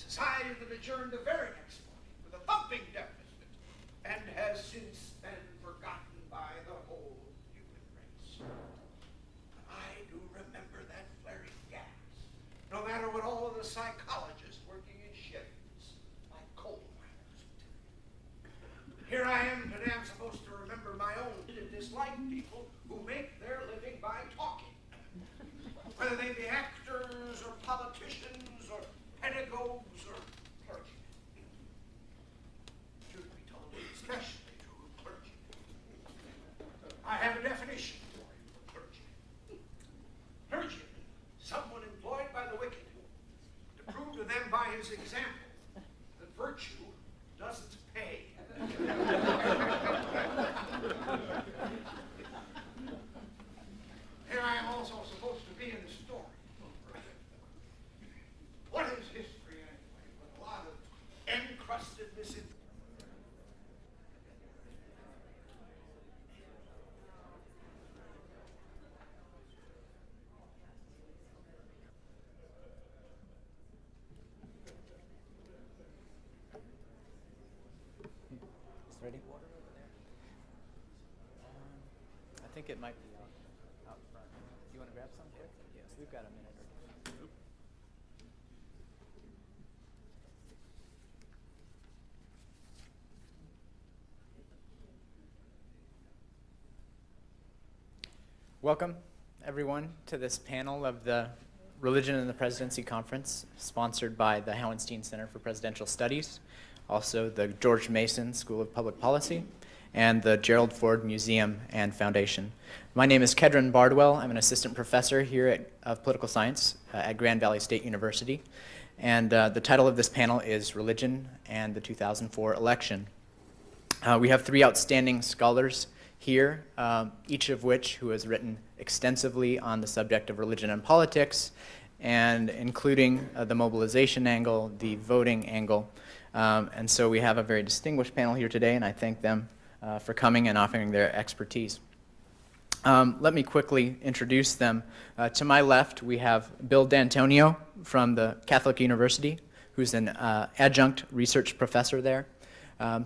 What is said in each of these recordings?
society that adjourned the very next morning with a thumping deficit and has since been forgotten by the whole human race. I do remember that flaring gas, no matter what all of the psychologists working in shifts like coal miners. Here I am today, I'm supposed to remember my own and dislike people who make their living by talking. Whether they be actors or politicians or pedagogues or clergymen. Truth be told, especially true of clergymen. I have a definition for you for clergymen. Clergyman, someone employed by the wicked to prove to them by his example that virtue doesn't pay. Here I am also supposed to be in the story. What is history anyway? But a lot of encrusted misinformation. Is ready? I think it might be out front. You want to grab some quick? Yes, we've got a minute or two. Welcome, everyone, to this panel of the Religion and the Presidency Conference, sponsored by the Hauenstein Center for Presidential Studies, also the George Mason School of Public Policy, and the Gerald Ford Museum and Foundation. My name is Kedron Bardwell. I'm an assistant professor here of political science at Grand Valley State University. And the title of this panel is Religion and the 2004 Election. We have three outstanding scholars here, each of which who has written extensively on the subject of religion and politics, and including the mobilization angle, the voting angle. And so we have a very distinguished panel here today, and I thank them for coming and offering their expertise. Let me quickly introduce them. To my left, we have Bill D'Antonio from the Catholic University, who's an adjunct research professor there.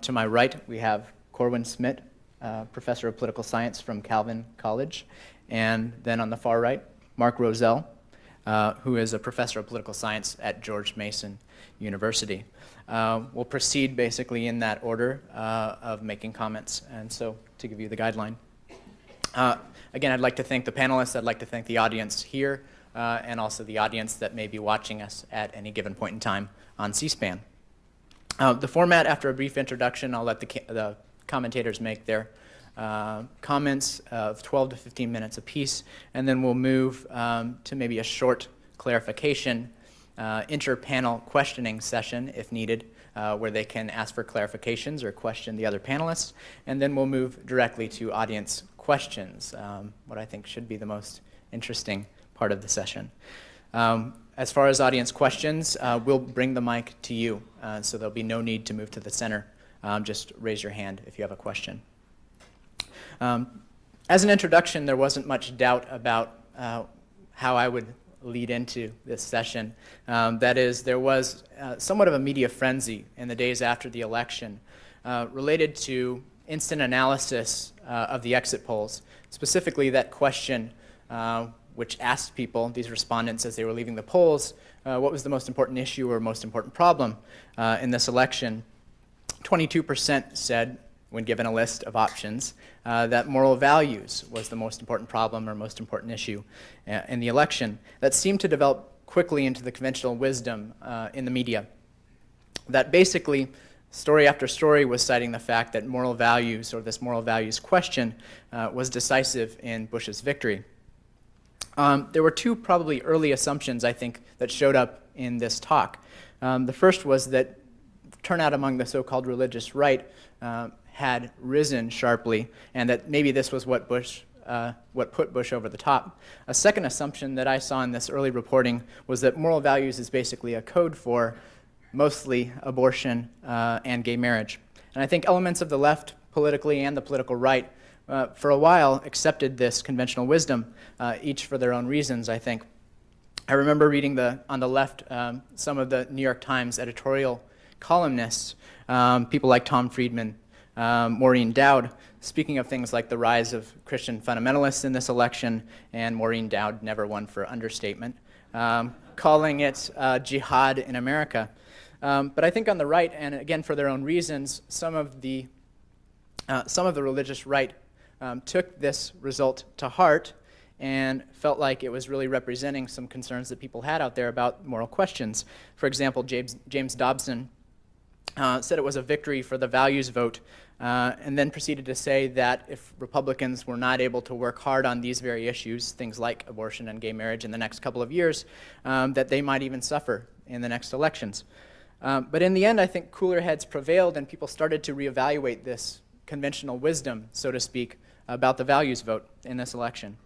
To my right, we have Corwin Smidt, professor of political science from Calvin College. And then on the far right, Mark Rozell, who is a professor of political science at George Mason University. We'll proceed basically in that order of making comments, and so to give you the guideline. Again, I'd like to thank the panelists, I'd like to thank the audience here, and also the audience that may be watching us at any given point in time on C-SPAN. The format, after a brief introduction, I'll let the commentators make their comments of 12 to 15 minutes apiece, and then we'll move to maybe a short clarification inter-panel questioning session, if needed, where they can ask for clarifications or question the other panelists, and then we'll move directly to audience questions, what I think should be the most interesting part of the session. As far as audience questions, we'll bring the mic to you, so there'll be no need to move to the center. Just raise your hand if you have a question. As an introduction, there wasn't much doubt about how I would lead into this session. That is, there was somewhat of a media frenzy in the days after the election related to instant analysis of the exit polls, specifically that question which asked people, these respondents as they were leaving the polls, what was the most important issue or most important problem in this election. 22% said, when given a list of options, that moral values was the most important problem or most important issue in the election. That seemed to develop quickly into the conventional wisdom in the media. That basically, story after story was citing the fact that moral values, or this moral values question, was decisive in Bush's victory. There were two probably early assumptions, I think, that showed up in this talk. The first was that turnout among the so-called religious right had risen sharply, and that maybe this was what put Bush over the top. A second assumption that I saw in this early reporting was that moral values is basically a code for mostly abortion and gay marriage. And I think elements of the left politically and the political right for a while accepted this conventional wisdom, each for their own reasons, I think. I remember reading on the left some of the New York Times editorial columnists, people like Tom Friedman, Maureen Dowd, speaking of things like the rise of Christian fundamentalists in this election, and Maureen Dowd never one for understatement, calling it jihad in America. But I think on the right, and again for their own reasons, some of the religious right took this result to heart and felt like it was really representing some concerns that people had out there about moral questions. For example, James Dobson said it was a victory for the values vote, and then proceeded to say that if Republicans were not able to work hard on these very issues, things like abortion and gay marriage in the next couple of years, that they might even suffer in the next elections. But in the end, I think cooler heads prevailed, and people started to reevaluate this conventional wisdom, so to speak, about the values vote in this election.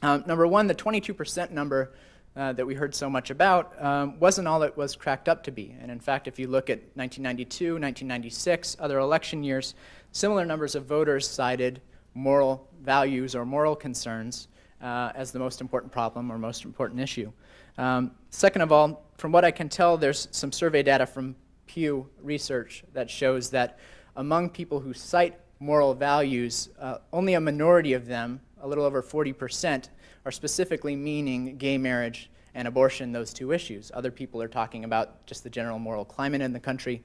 Number one, the 22% number that we heard so much about wasn't all it was cracked up to be. And in fact, if you look at 1992, 1996, other election years, similar numbers of voters cited moral values or moral concerns as the most important problem or most important issue. Second of all, from what I can tell, there's some survey data from Pew Research that shows that among people who cite moral values, only a minority of them, a little over 40%, are specifically meaning gay marriage and abortion, those two issues. Other people are talking about just the general moral climate in the country,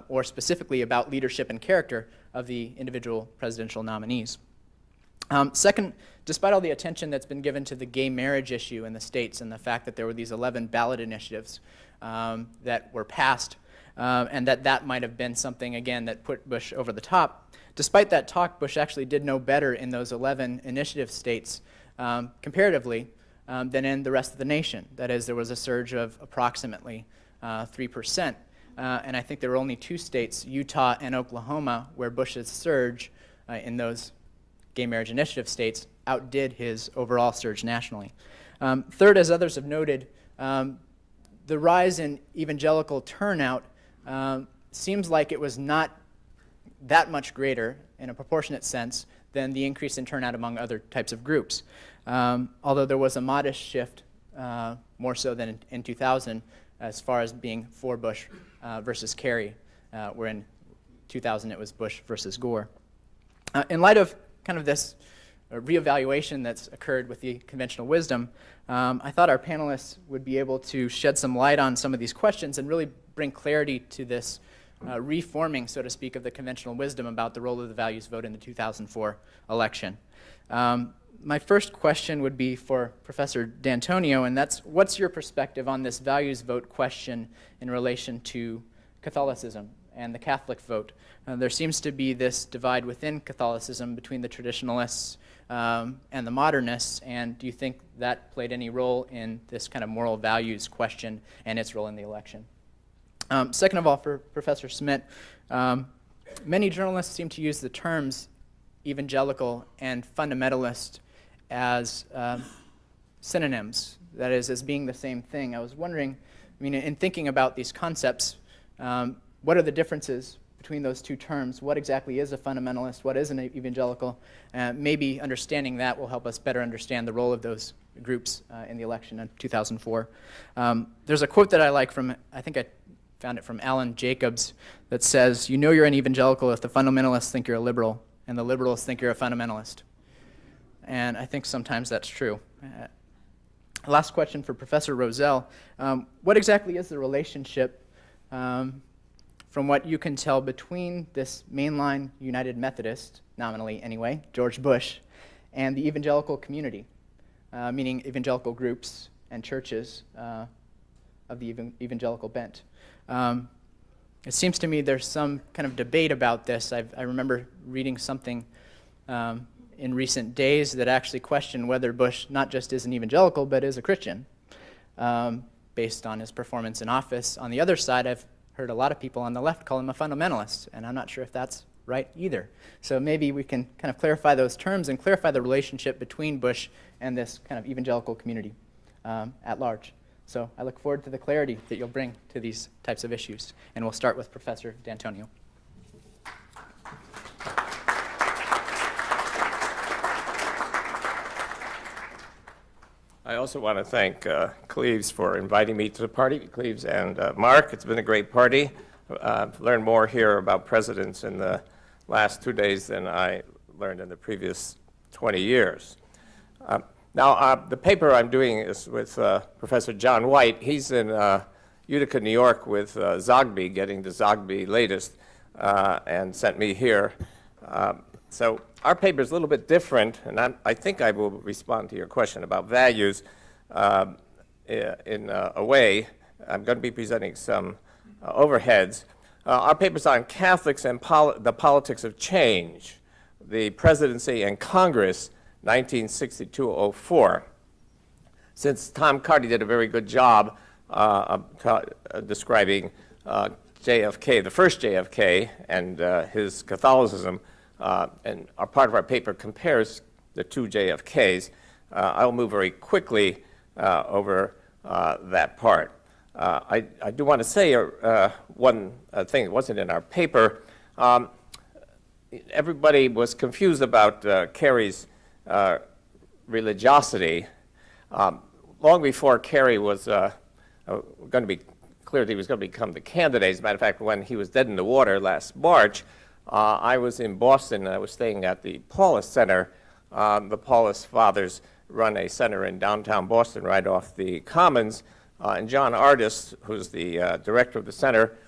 or specifically about leadership and character of the individual presidential nominees. Second, despite all the attention that's been given to the gay marriage issue in the states and the fact that there were these 11 ballot initiatives that were passed, and that might have been something, again, that put Bush over the top, despite that talk, Bush actually did no better in those 11 initiative states comparatively than in the rest of the nation. That is, there was a surge of approximately 3%. And I think there were only two states, Utah and Oklahoma, where Bush's surge in those gay marriage initiative states outdid his overall surge nationally. Third, as others have noted, the rise in evangelical turnout seems like it was not that much greater in a proportionate sense than the increase in turnout among other types of groups. Although there was a modest shift, more so than in 2000, as far as being for Bush versus Kerry, where in 2000 it was Bush versus Gore. In light of kind of this reevaluation that's occurred with the conventional wisdom, I thought our panelists would be able to shed some light on some of these questions and really bring clarity to this reforming, so to speak, of the conventional wisdom about the role of the values vote in the 2004 election. My first question would be for Professor D'Antonio, and that's, what's your perspective on this values vote question in relation to Catholicism and the Catholic vote? There seems to be this divide within Catholicism between the traditionalists and the modernists, and do you think that played any role in this kind of moral values question and its role in the election? Second of all, for Professor Smidt, many journalists seem to use the terms evangelical and fundamentalist as synonyms, that is, as being the same thing. I was wondering, I mean, in thinking about these concepts, what are the differences between those two terms? What exactly is a fundamentalist? What is an evangelical? Maybe understanding that will help us better understand the role of those groups in the election in 2004. There's a quote that I like from, I think I found it from Alan Jacobs, that says, "You know you're an evangelical if the fundamentalists think you're a liberal and the liberals think you're a fundamentalist." And I think sometimes that's true. Last question for Professor Rozell. What exactly is the relationship, from what you can tell, between this mainline United Methodist, nominally anyway, George Bush, and the evangelical community, meaning evangelical groups and churches of the evangelical bent? It seems to me there's some kind of debate about this. I remember reading something in recent days that actually questioned whether Bush not just is an evangelical, but is a Christian, based on his performance in office. On the other side, I've heard a lot of people on the left call him a fundamentalist, and I'm not sure if that's right either. So maybe we can kind of clarify those terms and clarify the relationship between Bush and this kind of evangelical community at large. So I look forward to the clarity that you'll bring to these types of issues. And we'll start with Professor D'Antonio. I I also want to thank Cleves for inviting me to the party, Cleves and Mark. It's been a great party. I've learned more here about presidents in the last 2 days than I learned in the previous 20 years. Now, the paper I'm doing is with Professor John White. He's in Utica, New York with Zogby, getting the Zogby latest, and sent me here. So our paper is a little bit different, and I think I will respond to your question about values in a way. I'm going to be presenting some overheads. Our paper is on Catholics and the politics of change, the presidency and Congress, 1962-04. Since Tom Carty did a very good job describing JFK, the first JFK, and his Catholicism, and part of our paper compares the two JFKs. I'll move very quickly over that part. I do want to say one thing that wasn't in our paper. Everybody was confused about Kerry's religiosity. Long before Kerry was going to be clear that he was going to become the candidate, as a matter of fact, when he was dead in the water last March, I was in Boston, and I was staying at the Paulist Center. The Paulist Fathers run a center in downtown Boston right off the Commons, and John Ardis, who's the director of the center,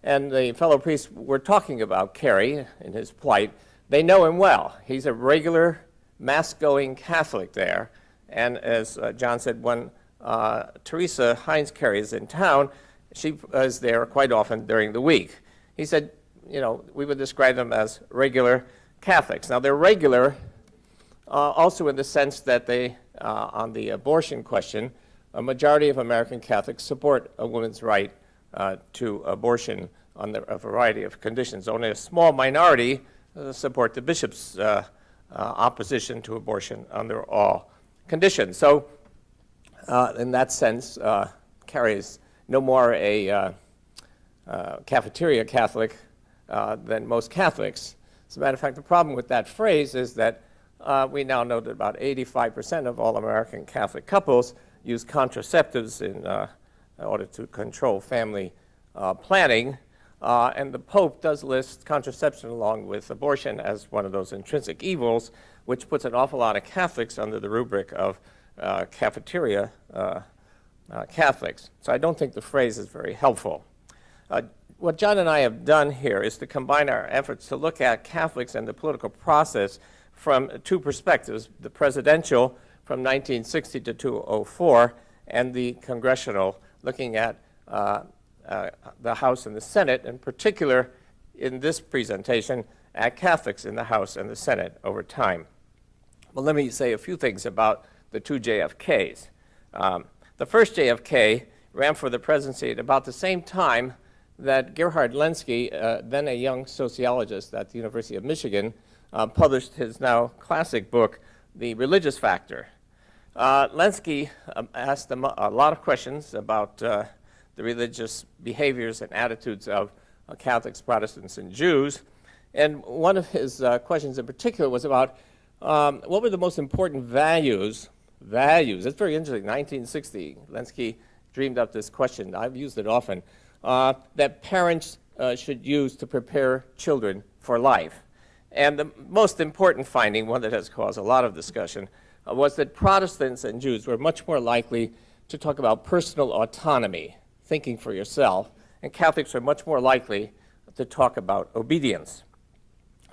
and the fellow priests were talking about Kerry and his plight. They know him well. He's a regular Mass-going Catholic there, and as John said, when Teresa Heinz Kerry is in town, she is there quite often during the week. He said, you know, we would describe them as regular Catholics. Now, they're regular also in the sense that they, on the abortion question, a majority of American Catholics support a woman's right to abortion under a variety of conditions. Only a small minority support the bishop's opposition to abortion under all conditions. So, in that sense, Kerry is no more a cafeteria Catholic than most Catholics. As a matter of fact, the problem with that phrase is that we now know that about 85% of all American Catholic couples use contraceptives in order to control family planning, and the Pope does list contraception along with abortion as one of those intrinsic evils, which puts an awful lot of Catholics under the rubric of cafeteria Catholics. So I don't think the phrase is very helpful. What John and I have done here is to combine our efforts to look at Catholics and the political process from two perspectives, the presidential from 1960 to 2004, and the congressional, looking at the House and the Senate, in particular in this presentation, at Catholics in the House and the Senate over time. Well, let me say a few things about the two JFKs. The first JFK ran for the presidency at about the same time that Gerhard Lenski, then a young sociologist at the University of Michigan, published his now classic book, The Religious Factor. Lenski asked them a lot of questions about the religious behaviors and attitudes of Catholics, Protestants, and Jews. And one of his questions in particular was about what were the most important values. It's very interesting. 1960, Lenski dreamed up this question. I've used it often. That parents should use to prepare children for life. And the most important finding, one that has caused a lot of discussion, was that Protestants and Jews were much more likely to talk about personal autonomy, thinking for yourself, and Catholics are much more likely to talk about obedience.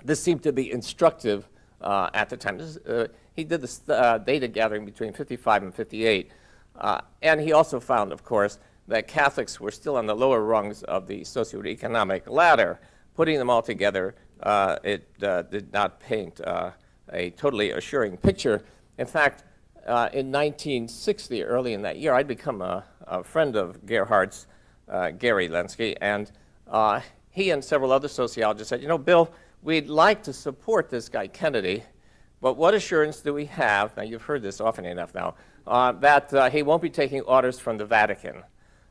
This seemed to be instructive at the time. He did this data gathering between 55 and 58, and he also found, of course, that Catholics were still on the lower rungs of the socioeconomic ladder. Putting them all together, it did not paint a totally assuring picture. In fact, in 1960, early in that year, I'd become a friend of Gerhard's, Gary Lenski, and he and several other sociologists said, you know, Bill, we'd like to support this guy Kennedy, but what assurance do we have, now you've heard this often enough now, that he won't be taking orders from the Vatican?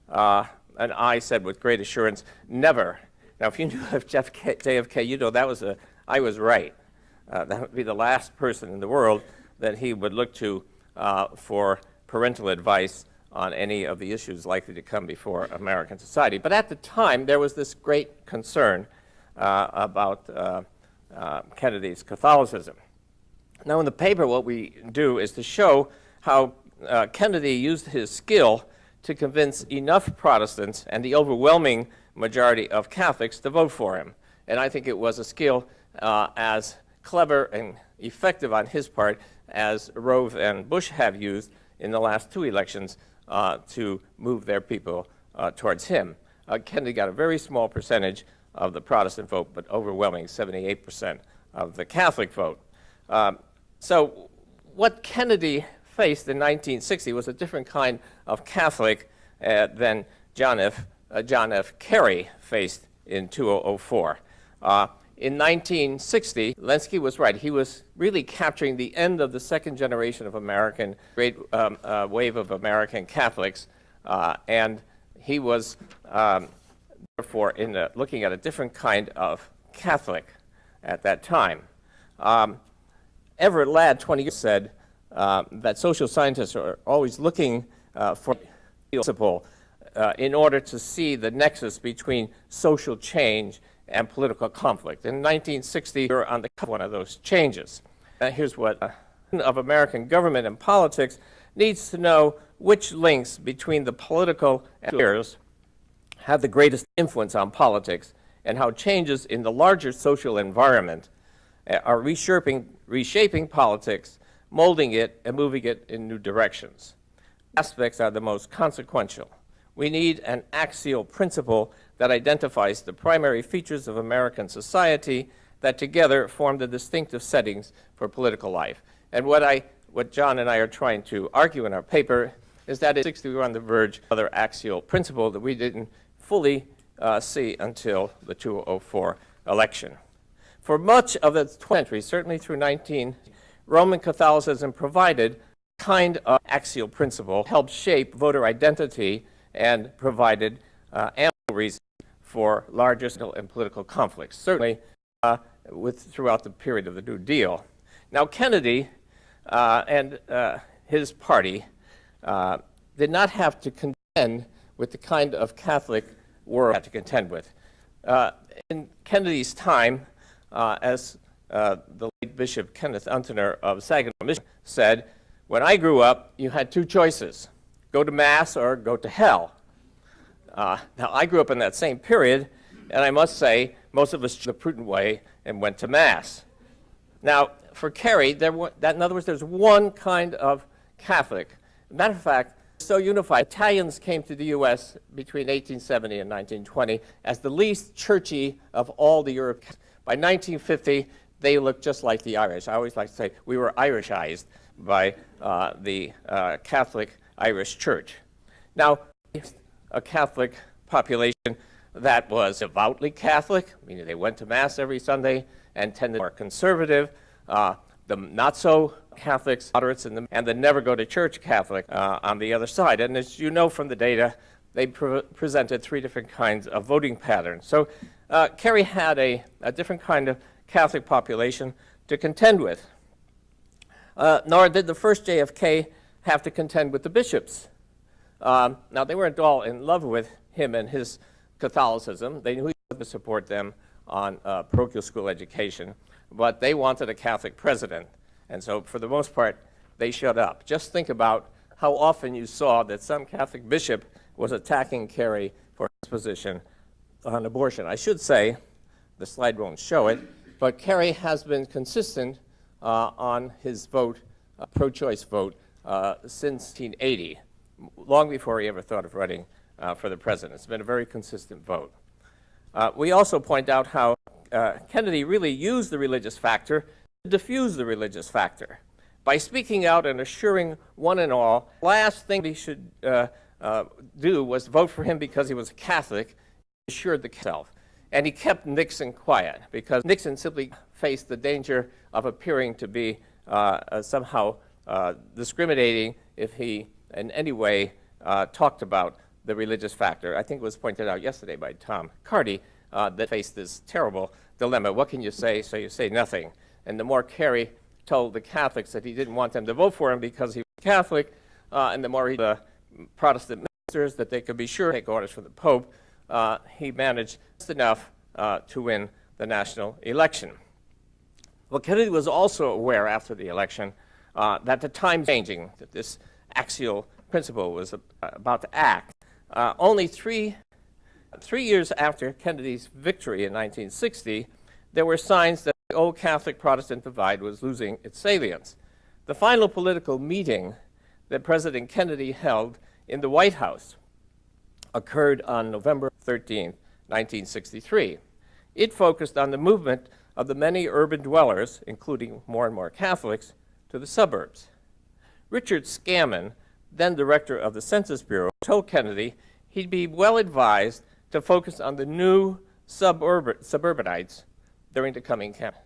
And I said with great assurance, never. Now, if you knew of JFK, you know I was right. That would be the last person in the world that he would look to for parental advice on any of the issues likely to come before American society. But at the time, there was this great concern about Kennedy's Catholicism. Now, in the paper, what we do is to show how Kennedy used his skill to convince enough Protestants and the overwhelming majority of Catholics to vote for him. And I think it was a skill as clever and effective on his part as Rove and Bush have used in the last two elections to move their people towards him. Kennedy got a very small percentage of the Protestant vote, but overwhelming 78% of the Catholic vote. So what Kennedy faced in 1960 was a different kind of Catholic than John F. Kerry faced in 2004. In 1960, Lenski was right. He was really capturing the end of the second generation of American, great wave of American Catholics, and he was therefore looking at a different kind of Catholic at that time. Everett Ladd, 20 years, said that social scientists are always looking for principle in order to see the nexus between social change and political conflict. In 1960, we were on the cusp of one of those changes. Here's what of American government and politics needs to know which links between the political and affairs have the greatest influence on politics, and how changes in the larger social environment are reshaping politics, molding it, and moving it in new directions. Aspects are the most consequential. We need an axial principle that identifies the primary features of American society that together form the distinctive settings for political life. And what John and I are trying to argue in our paper is that in 60 we were on the verge of another axial principle that we didn't fully see until the 2004 election. For much of the 20th century, certainly through Roman Catholicism provided a kind of axial principle, helped shape voter identity, and provided ample reason for larger social and political conflicts, certainly throughout the period of the New Deal. Now, Kennedy and his party did not have to contend with the kind of Catholic world had to contend with. In Kennedy's time, as the late Bishop Kenneth Unterner of Saginaw, Michigan, said, when I grew up, you had two choices, go to Mass or go to hell. Now, I grew up in that same period, and I must say, most of us took the prudent way and went to Mass. Now, for Kerry, in other words, there's one kind of Catholic. Matter of fact, so unified, Italians came to the U.S. between 1870 and 1920 as the least churchy of all the Europeans. By 1950, they looked just like the Irish. I always like to say we were Irishized by the Catholic Irish Church. Now, a Catholic population that was devoutly Catholic, meaning they went to Mass every Sunday and tended to be more conservative. The not-so-Catholics, moderates, and the never-go-to-church Catholic on the other side. And as you know from the data, they presented three different kinds of voting patterns. So Kerry had a different kind of Catholic population to contend with. Nor did the first JFK have to contend with the bishops. Now, they weren't all in love with him and his Catholicism. They knew he would support them on parochial school education, but they wanted a Catholic president. And so, for the most part, they shut up. Just think about how often you saw that some Catholic bishop was attacking Kerry for his position on abortion. I should say, the slide won't show it, but Kerry has been consistent on his vote, pro-choice vote, since 1980, long before he ever thought of running for the president. It's been a very consistent vote. We also point out how Kennedy really used the religious factor to diffuse the religious factor. By speaking out and assuring one and all, the last thing he should do was vote for him because he was a Catholic, he assured the self. And he kept Nixon quiet because Nixon simply faced the danger of appearing to be somehow discriminating if he in any way talked about the religious factor. I think it was pointed out yesterday by Tom Carty that faced this terrible dilemma. What can you say? So you say nothing. And the more Kerry told the Catholics that he didn't want them to vote for him because he was Catholic, and the more the Protestant ministers that they could be sure to take orders from the Pope, he managed just enough to win the national election. Well, Kennedy was also aware after the election that the time's changing, that this axial principle was about to act. Only three years after Kennedy's victory in 1960, there were signs that the old Catholic-Protestant divide was losing its salience. The final political meeting that President Kennedy held in the White House occurred on November 13, 1963. It focused on the movement of the many urban dwellers, including more and more Catholics, to the suburbs. Richard Scammon, then director of the Census Bureau, told Kennedy he'd be well advised to focus on the new suburbanites during the coming campaign.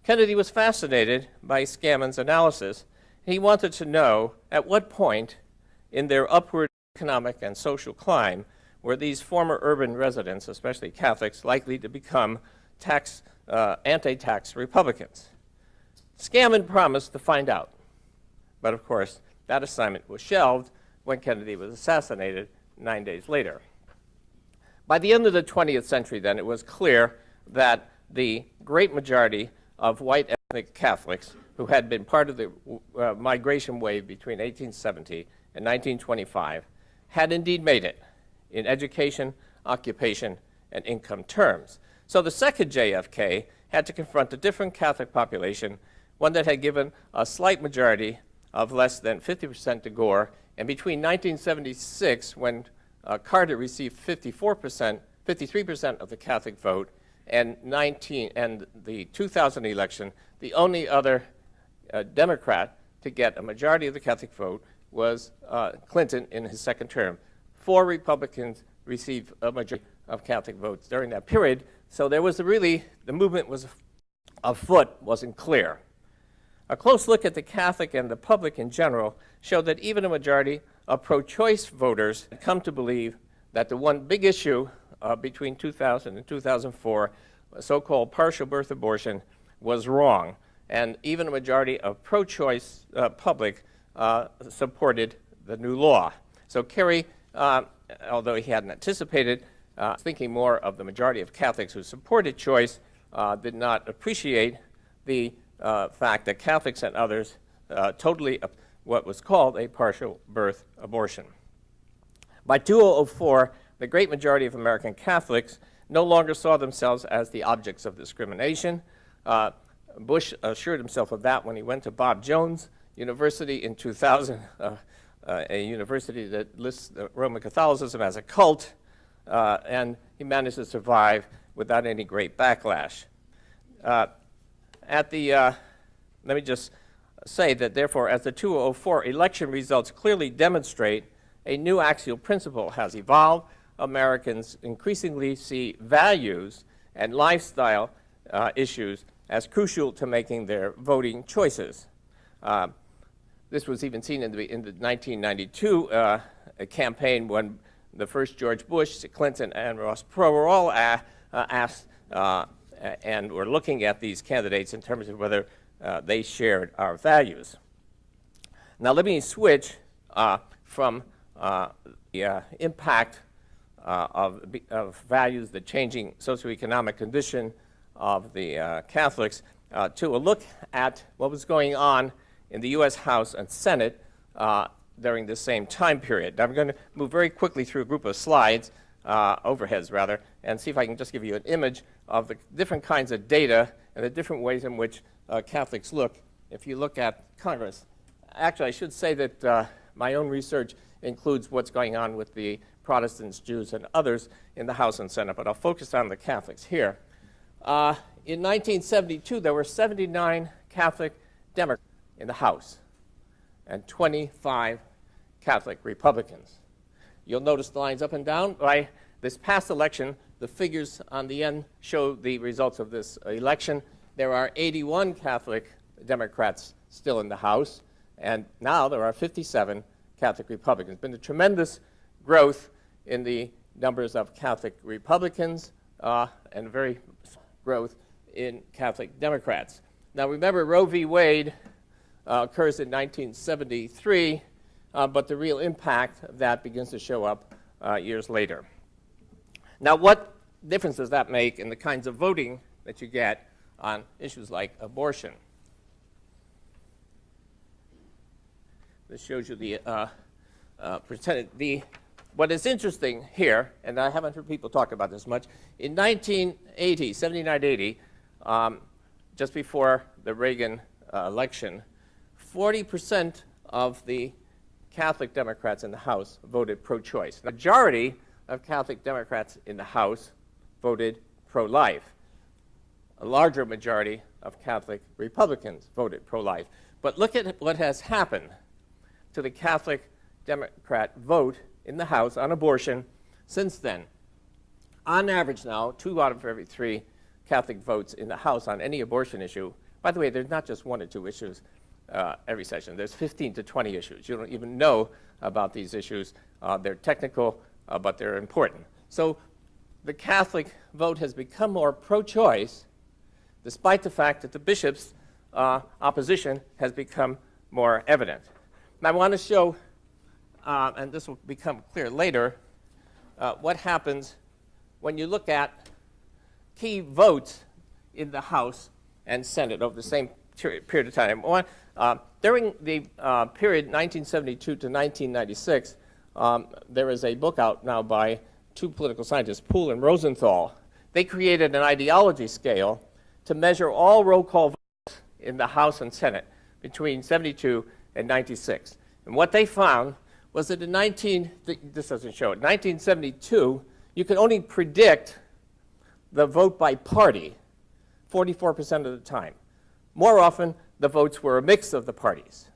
Kennedy was fascinated by Scammon's analysis. He wanted to know at what point in their upward economic and social climb were these former urban residents, especially Catholics, likely to become anti-tax Republicans. Scammon promised to find out. But of course, that assignment was shelved when Kennedy was assassinated 9 days later. By the end of the 20th century, then, it was clear that the great majority of white ethnic Catholics who had been part of the migration wave between 1870 and 1925 had indeed made it in education, occupation, and income terms. So the second JFK had to confront a different Catholic population, one that had given a slight majority of less than 50% to Gore, and between 1976, when Carter received 53% of the Catholic vote, and the 2000 election, the only other Democrat to get a majority of the Catholic vote was Clinton in his second term. 4 Republicans received a majority of Catholic votes during that period, so there was the movement was afoot, wasn't clear. A close look at the Catholic and the public in general showed that even a majority of pro-choice voters had come to believe that the one big issue between 2000 and 2004, so-called partial birth abortion, was wrong. And even a majority of pro-choice public supported the new law. So Kerry, although he hadn't anticipated, thinking more of the majority of Catholics who supported choice, did not appreciate the fact that Catholics and others totally what was called a partial birth abortion. By 2004, the great majority of American Catholics no longer saw themselves as the objects of discrimination. Bush assured himself of that when he went to Bob Jones University in 2000, a university that lists Roman Catholicism as a cult, and he managed to survive without any great backlash. Let me just say that, therefore, as the 2004 election results clearly demonstrate, a new axial principle has evolved. Americans increasingly see values and lifestyle issues as crucial to making their voting choices. This was even seen in the 1992 campaign when the first George Bush, Clinton, and Ross Perot were all asked and were looking at these candidates in terms of whether they shared our values. Now let me switch from the impact of values, the changing socioeconomic condition of the Catholics, to a look at what was going on in the U.S. House and Senate during the same time period. Now I'm going to move very quickly through a group of slides, overheads rather, and see if I can just give you an image of the different kinds of data and the different ways in which Catholics look. If you look at Congress, actually I should say that my own research includes what's going on with the Protestants, Jews, and others in the House and Senate, but I'll focus on the Catholics here. In 1972, there were 79 Catholic Democrats in the House and 25 Catholic Republicans. You'll notice the lines up and down. By this past election, the figures on the end show the results of this election. There are 81 Catholic Democrats still in the House, and now there are 57 Catholic Republicans. There's been a tremendous growth in the numbers of Catholic Republicans and very growth in Catholic Democrats. Now remember, Roe v. Wade occurs in 1973. but the real impact of that begins to show up years later. Now, what difference does that make in the kinds of voting that you get on issues like abortion? This shows you the percentage. What is interesting here, and I haven't heard people talk about this much, in 1980, 79-80, just before the Reagan election, 40% of the Catholic Democrats in the House voted pro-choice. The majority of Catholic Democrats in the House voted pro-life. A larger majority of Catholic Republicans voted pro-life. But look at what has happened to the Catholic Democrat vote in the House on abortion since then. On average now, 2 out of every 3 Catholic votes in the House on any abortion issue. By the way, there's not just 1 or 2 issues every session. There's 15 to 20 issues. You don't even know about these issues. They're technical, but they're important. So the Catholic vote has become more pro-choice, despite the fact that the bishops' opposition has become more evident. And I want to show, and this will become clear later, what happens when you look at key votes in the House and Senate over the same period of time. During the period 1972 to 1996, there is a book out now by 2 political scientists, Poole and Rosenthal. They created an ideology scale to measure all roll call votes in the House and Senate between 72 and 96. And what they found was that in this doesn't show it, 1972, you could only predict the vote by party 44% of the time. More often, the votes were a mix of the parties.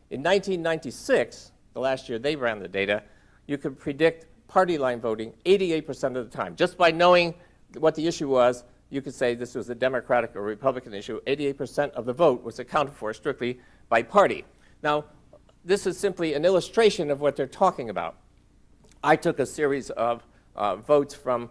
In 1996, the last year they ran the data, you could predict party line voting 88% of the time. Just by knowing what the issue was, you could say this was a Democratic or Republican issue. 88% of the vote was accounted for strictly by party. Now, this is simply an illustration of what they're talking about. I took a series of votes from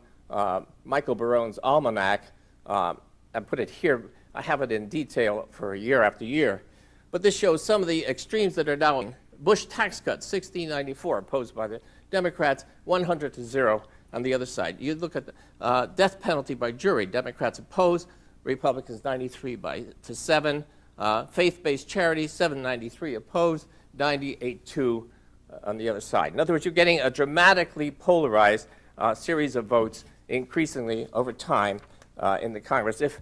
Michael Barone's almanac and put it here. I have it in detail for year after year. But this shows some of the extremes that are now. Bush tax cuts, 1694, opposed by the Democrats, 100 to 0 on the other side. You look at the death penalty by jury, Democrats opposed, Republicans 93 to 7. Faith-based charity, 793 opposed, 98-2 on the other side. In other words, you're getting a dramatically polarized series of votes increasingly over time in the Congress. If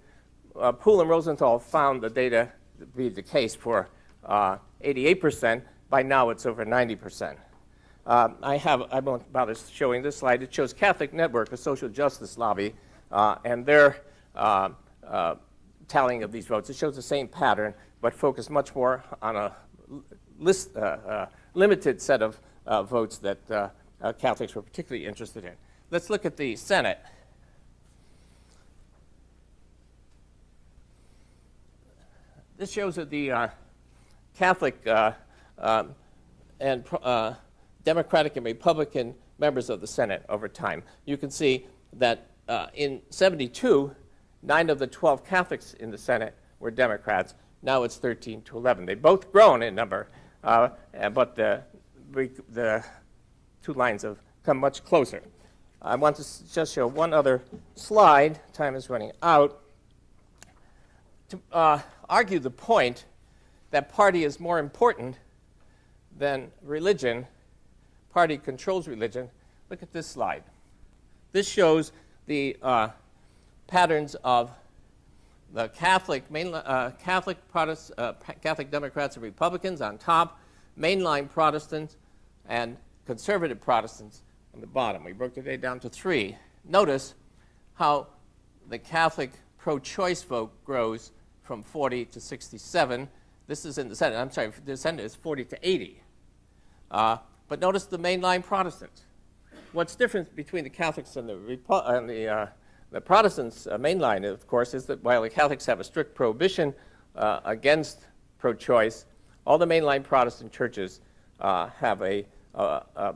Poole and Rosenthal found the data to be the case for 88%, by now it's over 90%. I won't bother showing this slide. It shows Catholic Network, a social justice lobby, and their tallying of these votes. It shows the same pattern, but focused much more on a limited set of votes that Catholics were particularly interested in. Let's look at the Senate. This shows that the Catholic and Democratic and Republican members of the Senate over time. You can see that in 72, 9 of the 12 Catholics in the Senate were Democrats. Now it's 13 to 11. They've both grown in number, but the 2 lines have come much closer. I want to just show one other slide. Time is running out. To argue the point that party is more important than religion, party controls religion, look at this slide. This shows the patterns of the Catholic Democrats and Republicans on top, mainline Protestants, and conservative Protestants on the bottom. We broke today down to 3. Notice how the Catholic pro-choice vote grows from 40 to 67. This is in the Senate. I'm sorry, the Senate is 40 to 80. But notice the mainline Protestants. What's different between the Catholics and the Protestants' mainline, of course, is that while the Catholics have a strict prohibition against pro-choice, all the mainline Protestant churches have a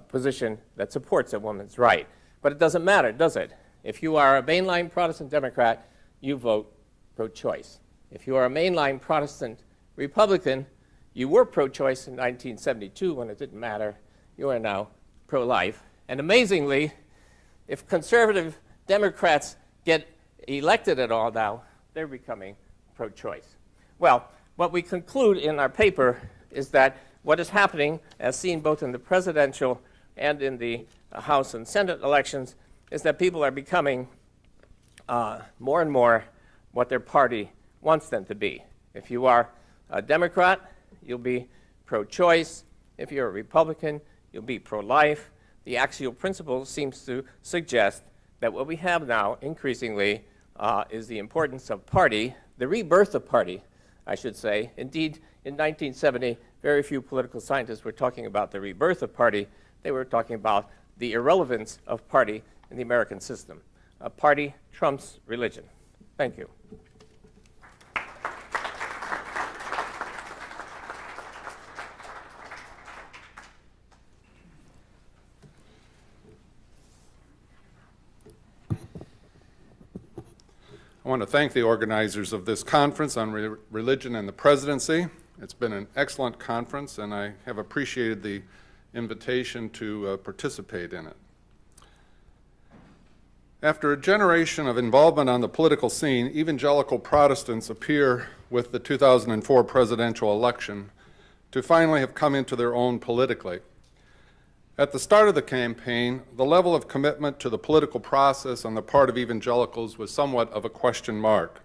position that supports a woman's right. But it doesn't matter, does it? If you are a mainline Protestant Democrat, you vote pro-choice. If you are a mainline Protestant Republican, You were pro-choice in 1972 when it didn't matter. You are now pro-life. And amazingly, if conservative Democrats get elected at all now, they're becoming pro-choice. Well, what we conclude in our paper is that what is happening, as seen both in the presidential and in the House and Senate elections, is that people are becoming more and more what their party wants them to be. If you are a Democrat, you'll be pro-choice. If you're a Republican, you'll be pro-life. The axial principle seems to suggest that what we have now, increasingly, is the importance of party, the rebirth of party, I should say. Indeed, in 1970, very few political scientists were talking about the rebirth of party. They were talking about the irrelevance of party in the American system. A party trumps religion. Thank you. I want to thank the organizers of this conference on religion and the presidency. It's been an excellent conference, and I have appreciated the invitation to participate in it. After a generation of involvement on the political scene, evangelical Protestants appear with the 2004 presidential election to finally have come into their own politically. At the start of the campaign, the level of commitment to the political process on the part of evangelicals was somewhat of a question mark.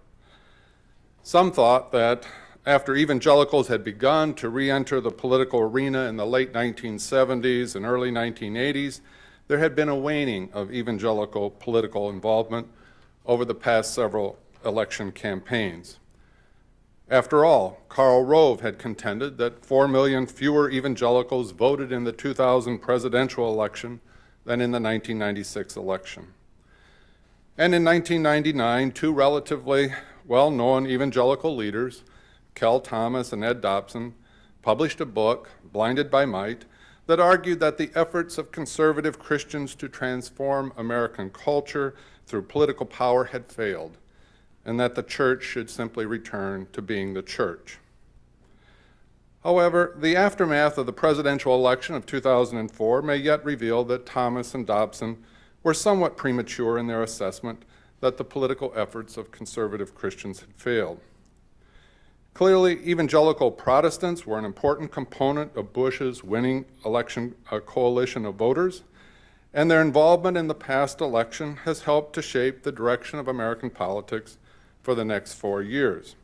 Some thought that after evangelicals had begun to re-enter the political arena in the late 1970s and early 1980s, there had been a waning of evangelical political involvement over the past several election campaigns. After all, Karl Rove had contended that 4 million fewer evangelicals voted in the 2000 presidential election than in the 1996 election. And in 1999, two relatively well-known evangelical leaders, Kel Thomas and Ed Dobson, published a book, Blinded by Might, that argued that the efforts of conservative Christians to transform American culture through political power had failed, and that the church should simply return to being the church. However, the aftermath of the presidential election of 2004 may yet reveal that Thomas and Dobson were somewhat premature in their assessment that the political efforts of conservative Christians had failed. Clearly, evangelical Protestants were an important component of Bush's winning election coalition of voters, and their involvement in the past election has helped to shape the direction of American politics for the next 4 years.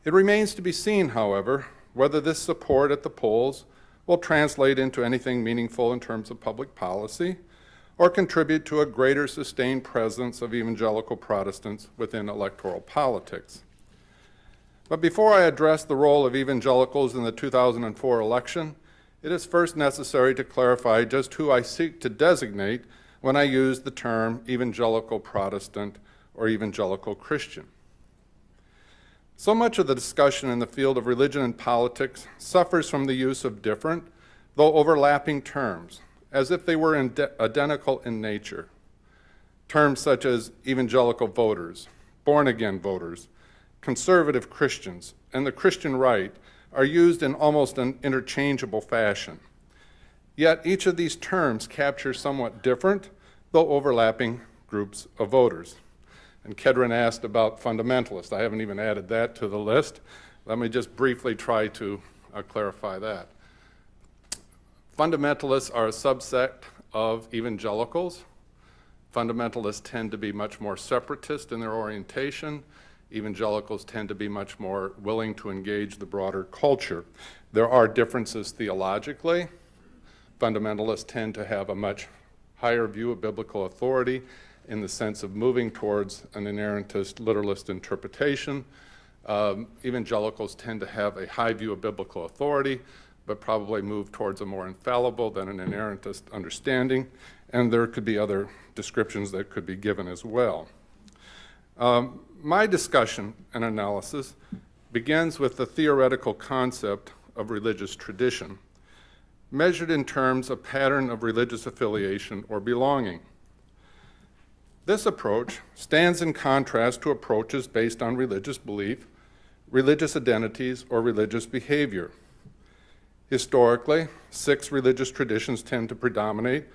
It remains to be seen, however, whether this support at the polls will translate into anything meaningful in terms of public policy or contribute to a greater sustained presence of evangelical Protestants within electoral politics. But before I address the role of evangelicals in the 2004 election, it is first necessary to clarify just who I seek to designate when I use the term evangelical Protestant or evangelical Christian. So much of the discussion in the field of religion and politics suffers from the use of different, though overlapping terms, as if they were identical in nature. Terms such as evangelical voters, born-again voters, conservative Christians, and the Christian right are used in almost an interchangeable fashion. Yet each of these terms captures somewhat different, though overlapping, groups of voters. And Kedron asked about fundamentalists. I haven't even added that to the list. Let me just briefly try to clarify that. Fundamentalists are a subset of evangelicals. Fundamentalists tend to be much more separatist in their orientation. Evangelicals tend to be much more willing to engage the broader culture. There are differences theologically. Fundamentalists tend to have a much higher view of biblical authority in the sense of moving towards an inerrantist, literalist interpretation. Evangelicals tend to have a high view of biblical authority, but probably move towards a more infallible than an inerrantist understanding. And there could be other descriptions that could be given as well. My discussion and analysis begins with the theoretical concept of religious tradition, measured in terms of pattern of religious affiliation or belonging. This approach stands in contrast to approaches based on religious belief, religious identities, or religious behavior. Historically, 6 religious traditions tend to predominate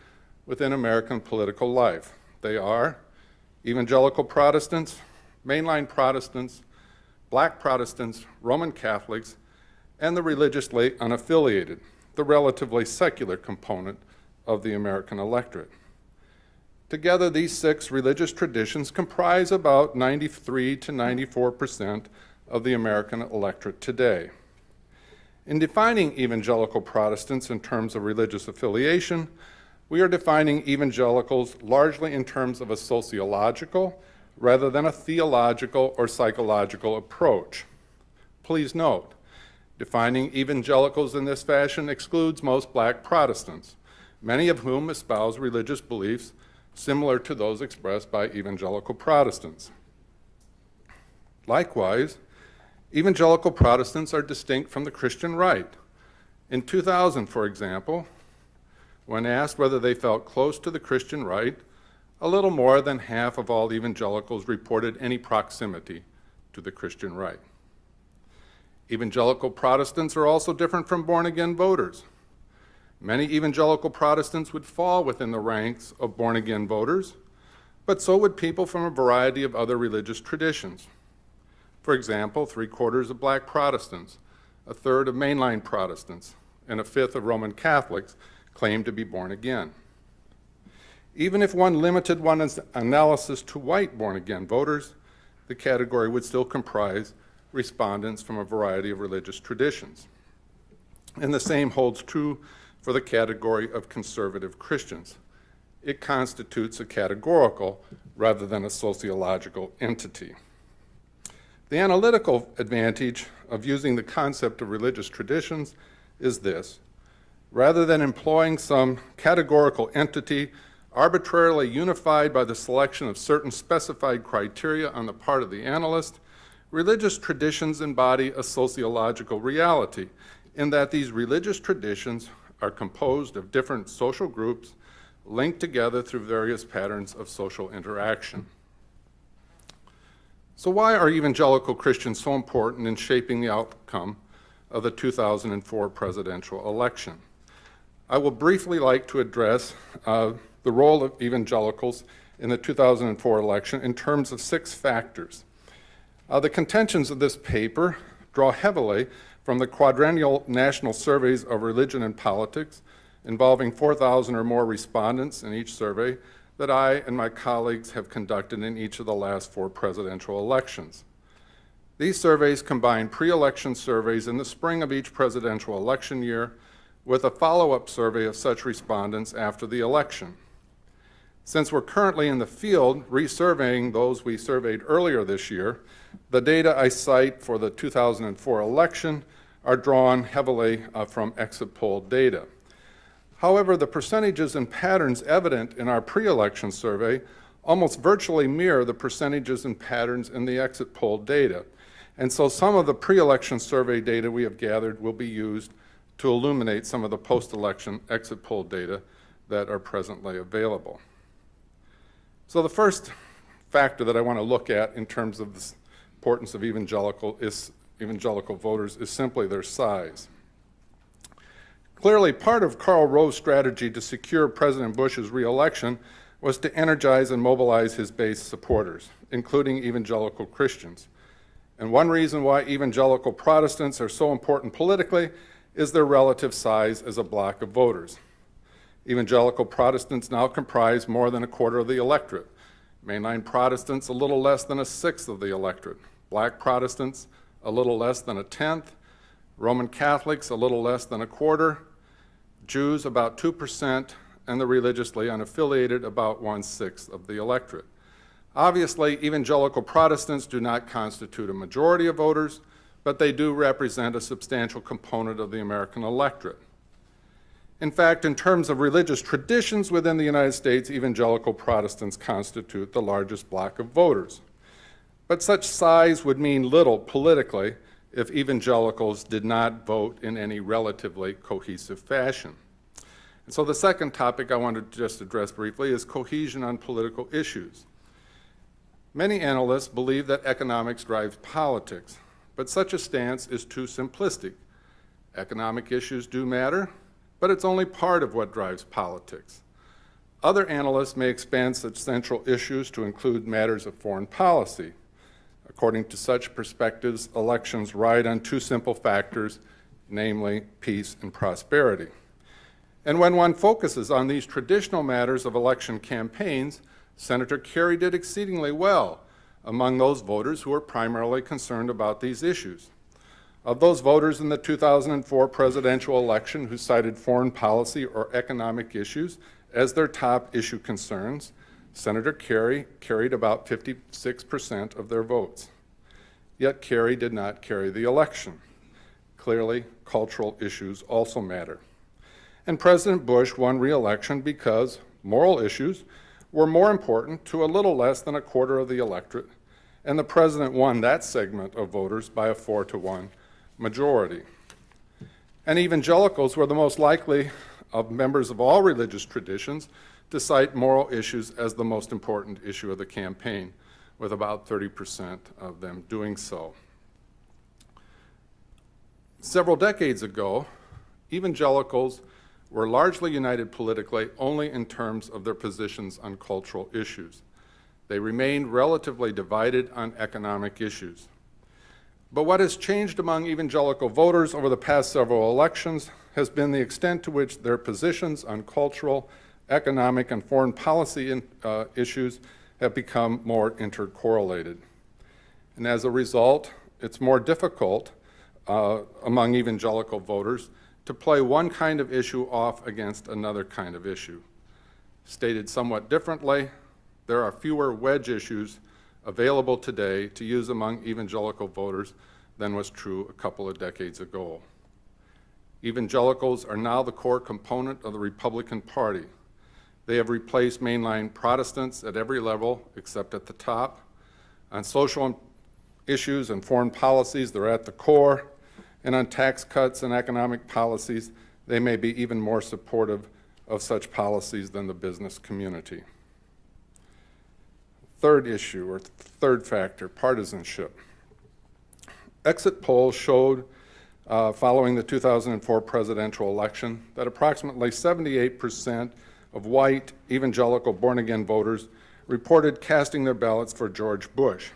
within American political life. They are Evangelical Protestants, mainline Protestants, Black Protestants, Roman Catholics, and the religiously unaffiliated, the relatively secular component of the American electorate. Together, these 6 religious traditions comprise about 93 to 94% of the American electorate today. In defining evangelical Protestants in terms of religious affiliation, we are defining evangelicals largely in terms of a sociological rather than a theological or psychological approach. Please note, defining evangelicals in this fashion excludes most Black Protestants, many of whom espouse religious beliefs similar to those expressed by evangelical Protestants. Likewise, evangelical Protestants are distinct from the Christian right. In 2000, for example, when asked whether they felt close to the Christian right, a little more than half of all evangelicals reported any proximity to the Christian right. Evangelical Protestants are also different from born-again voters. Many evangelical Protestants would fall within the ranks of born-again voters, but so would people from a variety of other religious traditions. For example, 3/4 of Black Protestants, 1/3 of mainline Protestants, and 1/5 of Roman Catholics claim to be born again. Even if one limited one's analysis to white born-again voters, the category would still comprise respondents from a variety of religious traditions. And the same holds true for the category of conservative Christians. It constitutes a categorical rather than a sociological entity. The analytical advantage of using the concept of religious traditions is this. Rather than employing some categorical entity arbitrarily unified by the selection of certain specified criteria on the part of the analyst, religious traditions embody a sociological reality in that these religious traditions are composed of different social groups linked together through various patterns of social interaction. So why are evangelical Christians so important in shaping the outcome of the 2004 presidential election? I will briefly like to address the role of evangelicals in the 2004 election in terms of 6 factors. The contentions of this paper draw heavily from the quadrennial national surveys of religion and politics involving 4,000 or more respondents in each survey that I and my colleagues have conducted in each of the last 4 presidential elections. These surveys combine pre-election surveys in the spring of each presidential election year with a follow-up survey of such respondents after the election. Since we're currently in the field resurveying those we surveyed earlier this year, the data I cite for the 2004 election are drawn heavily from exit poll data. However, the percentages and patterns evident in our pre-election survey almost virtually mirror the percentages and patterns in the exit poll data. And so some of the pre-election survey data we have gathered will be used to illuminate some of the post-election exit poll data that are presently available. So the first factor that I want to look at in terms of the importance of evangelical voters is simply their size. Clearly, part of Karl Rove's strategy to secure President Bush's re-election was to energize and mobilize his base supporters, including evangelical Christians. And one reason why evangelical Protestants are so important politically is their relative size as a block of voters. Evangelical Protestants now comprise more than 1/4 of the electorate. Mainline Protestants, a little less than 1/6 of the electorate. Black Protestants, a little less than 1/10. Roman Catholics, a little less than 1/4. Jews, about 2%, and the religiously unaffiliated, about 1/6 of the electorate. Obviously, evangelical Protestants do not constitute a majority of voters, but they do represent a substantial component of the American electorate. In fact, in terms of religious traditions within the United States, evangelical Protestants constitute the largest block of voters. But such size would mean little politically if evangelicals did not vote in any relatively cohesive fashion. And so the second topic I wanted to just address briefly is cohesion on political issues. Many analysts believe that economics drives politics. but such a stance is too simplistic. Economic issues do matter, but it's only part of what drives politics. Other analysts may expand such central issues to include matters of foreign policy. According to such perspectives, elections ride on two simple factors, namely peace and prosperity. And when one focuses on these traditional matters of election campaigns, Senator Kerry did exceedingly well among those voters who were primarily concerned about these issues. Of those voters in the 2004 presidential election who cited foreign policy or economic issues as their top issue concerns, Senator Kerry carried about 56% of their votes. Yet Kerry did not carry the election. Clearly, cultural issues also matter. And President Bush won re-election because moral issues were more important to a little less than a quarter of the electorate, and the president won that segment of voters by a 4-to-1 majority. And evangelicals were the most likely of members of all religious traditions to cite moral issues as the most important issue of the campaign, with about 30% of them doing so. Several decades ago, evangelicals were largely united politically only in terms of their positions on cultural issues. They remained relatively divided on economic issues. But what has changed among evangelical voters over the past several elections has been the extent to which their positions on cultural, economic, and foreign policy issues have become more intercorrelated. And as a result, it's more difficult among evangelical voters to play one kind of issue off against another kind of issue. Stated somewhat differently, there are fewer wedge issues available today to use among evangelical voters than was true a couple of decades ago. Evangelicals are now the core component of the Republican Party. They have replaced mainline Protestants at every level except at the top. On social issues and foreign policies, they're at the core. And on tax cuts and economic policies, they may be even more supportive of such policies than the business community. Third issue, or third factor, partisanship. Exit polls showed, following the 2004 presidential election, that approximately 78% of white evangelical born-again voters reported casting their ballots for George Bush.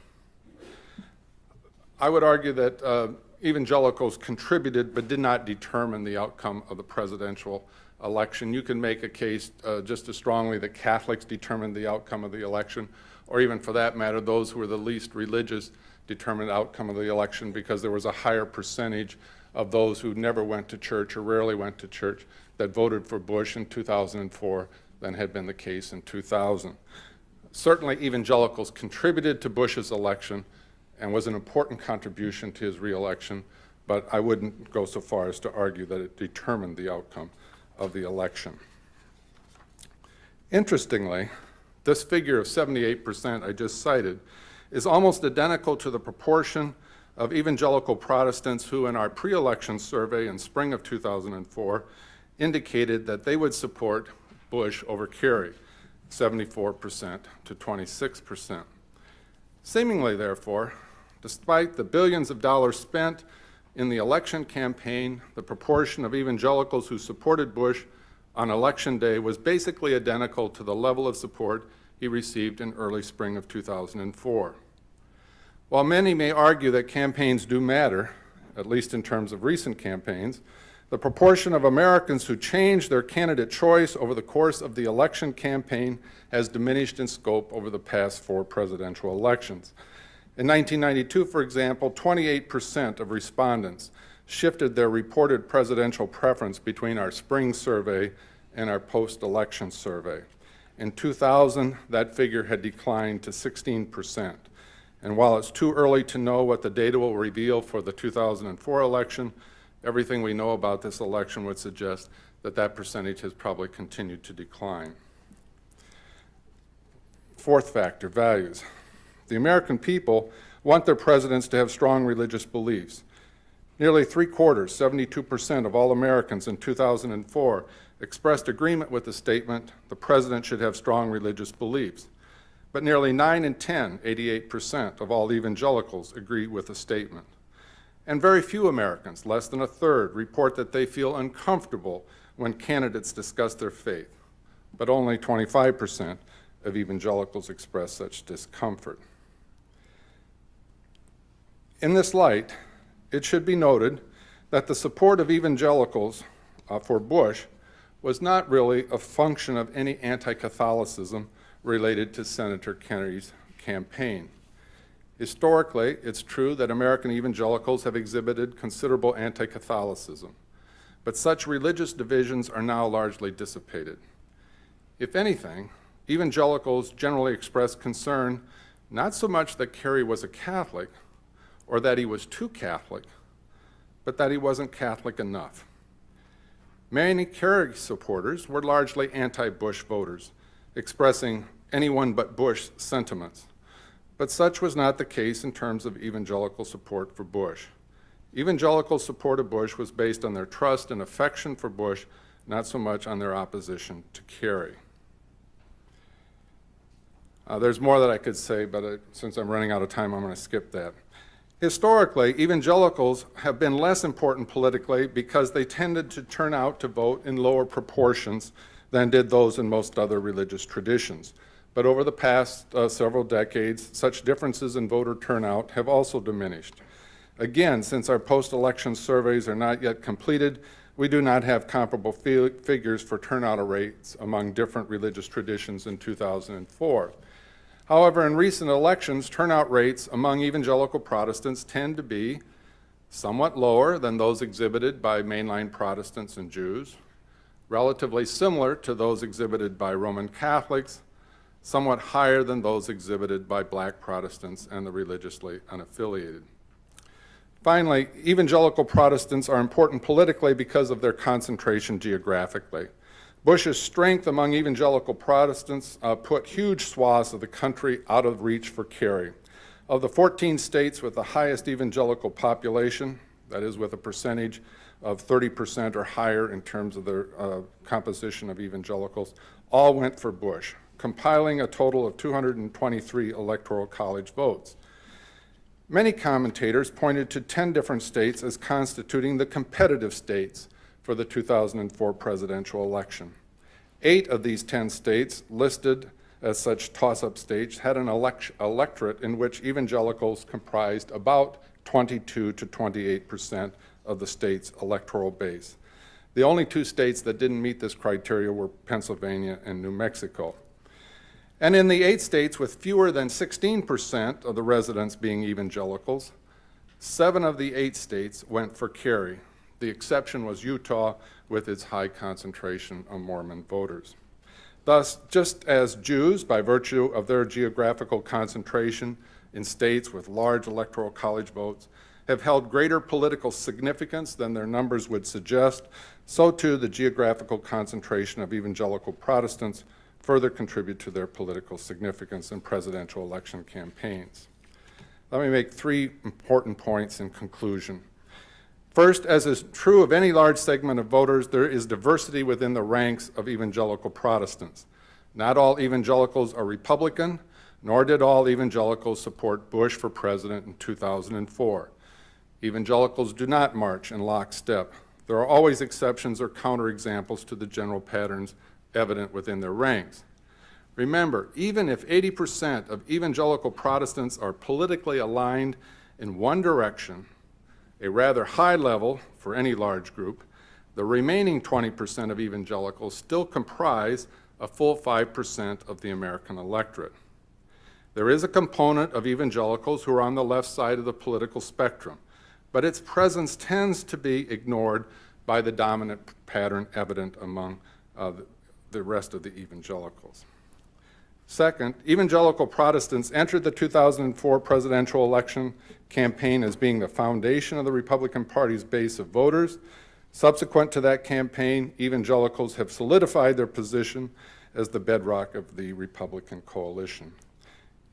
I would argue that evangelicals contributed but did not determine the outcome of the presidential election. You can make a case just as strongly that Catholics determined the outcome of the election, or even for that matter, those who were the least religious determined the outcome of the election, because there was a higher percentage of those who never went to church or rarely went to church that voted for Bush in 2004 than had been the case in 2000. Certainly evangelicals contributed to Bush's election and was an important contribution to his re-election, but I wouldn't go so far as to argue that it determined the outcome of the election. Interestingly, this figure of 78% I just cited is almost identical to the proportion of evangelical Protestants who, in our pre-election survey in spring of 2004, indicated that they would support Bush over Kerry, 74% to 26%. Seemingly, therefore, despite the billions of dollars spent in the election campaign, the proportion of evangelicals who supported Bush on election day was basically identical to the level of support he received in early spring of 2004. While many may argue that campaigns do matter, at least in terms of recent campaigns, the proportion of Americans who changed their candidate choice over the course of the election campaign has diminished in scope over the past 4 presidential elections. In 1992, for example, 28% of respondents shifted their reported presidential preference between our spring survey and our post-election survey. In 2000, that figure had declined to 16%. And while it's too early to know what the data will reveal for the 2004 election, everything we know about this election would suggest that that percentage has probably continued to decline. Fourth factor, values. The American people want their presidents to have strong religious beliefs. Nearly 3/4, 72% of all Americans in 2004 expressed agreement with the statement, the president should have strong religious beliefs. But nearly 9 in 10, 88% of all evangelicals agree with the statement. And very few Americans, less than a third, report that they feel uncomfortable when candidates discuss their faith, but only 25% of evangelicals express such discomfort. In this light, it should be noted that the support of evangelicals for Bush was not really a function of any anti-Catholicism related to Senator Kennedy's campaign. Historically, it's true that American evangelicals have exhibited considerable anti-Catholicism, but such religious divisions are now largely dissipated. If anything, evangelicals generally express concern not so much that Kerry was a Catholic or that he was too Catholic, but that he wasn't Catholic enough. Many Kerry supporters were largely anti-Bush voters, expressing anyone but Bush sentiments. But such was not the case in terms of evangelical support for Bush. Evangelical support of Bush was based on their trust and affection for Bush, not so much on their opposition to Kerry. There's more that I could say, but since I'm running out of time, I'm going to skip that. Historically, evangelicals have been less important politically because they tended to turn out to vote in lower proportions than did those in most other religious traditions. But over the past several decades, such differences in voter turnout have also diminished. Again, since our post-election surveys are not yet completed, we do not have comparable figures for turnout rates among different religious traditions in 2004. However, in recent elections, turnout rates among evangelical Protestants tend to be somewhat lower than those exhibited by mainline Protestants and Jews, relatively similar to those exhibited by Roman Catholics, somewhat higher than those exhibited by Black Protestants and the religiously unaffiliated. Finally, evangelical Protestants are important politically because of their concentration geographically. Bush's strength among evangelical Protestants put huge swaths of the country out of reach for Kerry. Of the 14 states with the highest evangelical population, that is with a percentage of 30% or higher in terms of their composition of evangelicals, all went for Bush, compiling a total of 223 electoral college votes. Many commentators pointed to 10 different states as constituting the competitive states for the 2004 presidential election. 8 of these 10 states listed as such toss-up states had an electorate in which evangelicals comprised about 22 to 28% of the state's electoral base. The only 2 states that didn't meet this criteria were Pennsylvania and New Mexico. And in the 8 states with fewer than 16% of the residents being evangelicals, 7 of the 8 states went for Kerry. The exception was Utah, with its high concentration of Mormon voters. Thus, just as Jews, by virtue of their geographical concentration in states with large electoral college votes, have held greater political significance than their numbers would suggest, so too the geographical concentration of evangelical Protestants further contribute to their political significance in presidential election campaigns. Let me make 3 important points in conclusion. First, as is true of any large segment of voters, there is diversity within the ranks of evangelical Protestants. Not all evangelicals are Republican, nor did all evangelicals support Bush for president in 2004. Evangelicals do not march in lockstep. There are always exceptions or counterexamples to the general patterns evident within their ranks. Remember, even if 80% of evangelical Protestants are politically aligned in one direction, a rather high level for any large group, the remaining 20% of evangelicals still comprise a full 5% of the American electorate. There is a component of evangelicals who are on the left side of the political spectrum, but its presence tends to be ignored by the dominant pattern evident among the rest of the evangelicals. Second, evangelical Protestants entered the 2004 presidential election campaign as being the foundation of the Republican Party's base of voters. Subsequent to that campaign, evangelicals have solidified their position as the bedrock of the Republican coalition.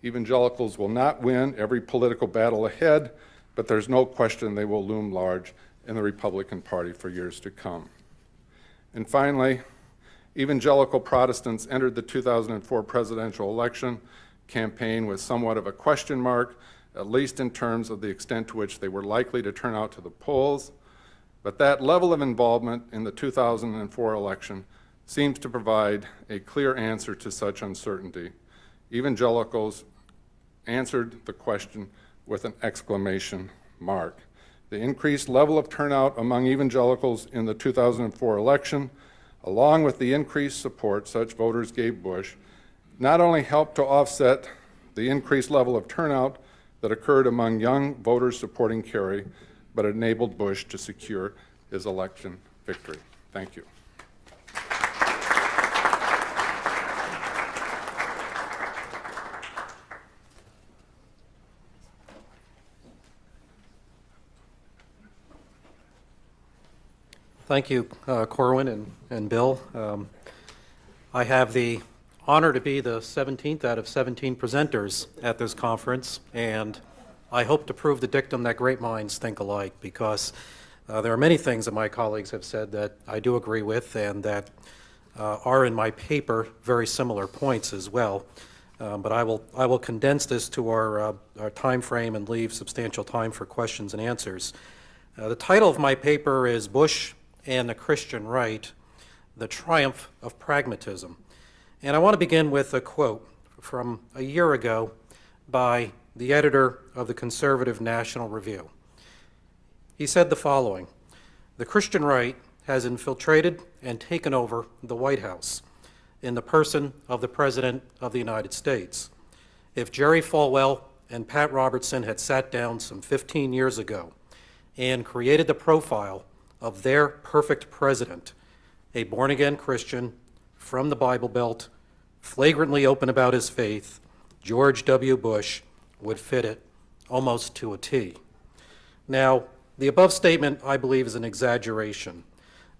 Evangelicals will not win every political battle ahead, but there's no question they will loom large in the Republican Party for years to come. And finally, evangelical Protestants entered the 2004 presidential election campaign with somewhat of a question mark at least in terms of the extent to which they were likely to turn out to the polls, but that level of involvement in the 2004 election seems to provide a clear answer to such uncertainty. Evangelicals answered the question with an exclamation mark. The increased level of turnout among evangelicals in the 2004 election, along with the increased support such voters gave Bush, not only helped to offset the increased level of turnout that occurred among young voters supporting Kerry, but enabled Bush to secure his election victory. Thank you. Thank you, Corwin and Bill. I have the honor to be the 17th out of 17 presenters at this conference, and I hope to prove the dictum that great minds think alike, because there are many things that my colleagues have said that I do agree with and that are in my paper very similar points as well. But I will condense this to our time frame and leave substantial time for questions and answers. The title of my paper is Bush and the Christian Right, the Triumph of Pragmatism. And I want to begin with a quote from a year ago by the editor of the Conservative National Review. He said the following: "The Christian right has infiltrated and taken over the White House in the person of the President of the United States. If Jerry Falwell and Pat Robertson had sat down some 15 years ago and created the profile of their perfect president, a born-again Christian from the Bible Belt, flagrantly open about his faith, George W. Bush would fit it almost to a T." Now, the above statement, I believe, is an exaggeration,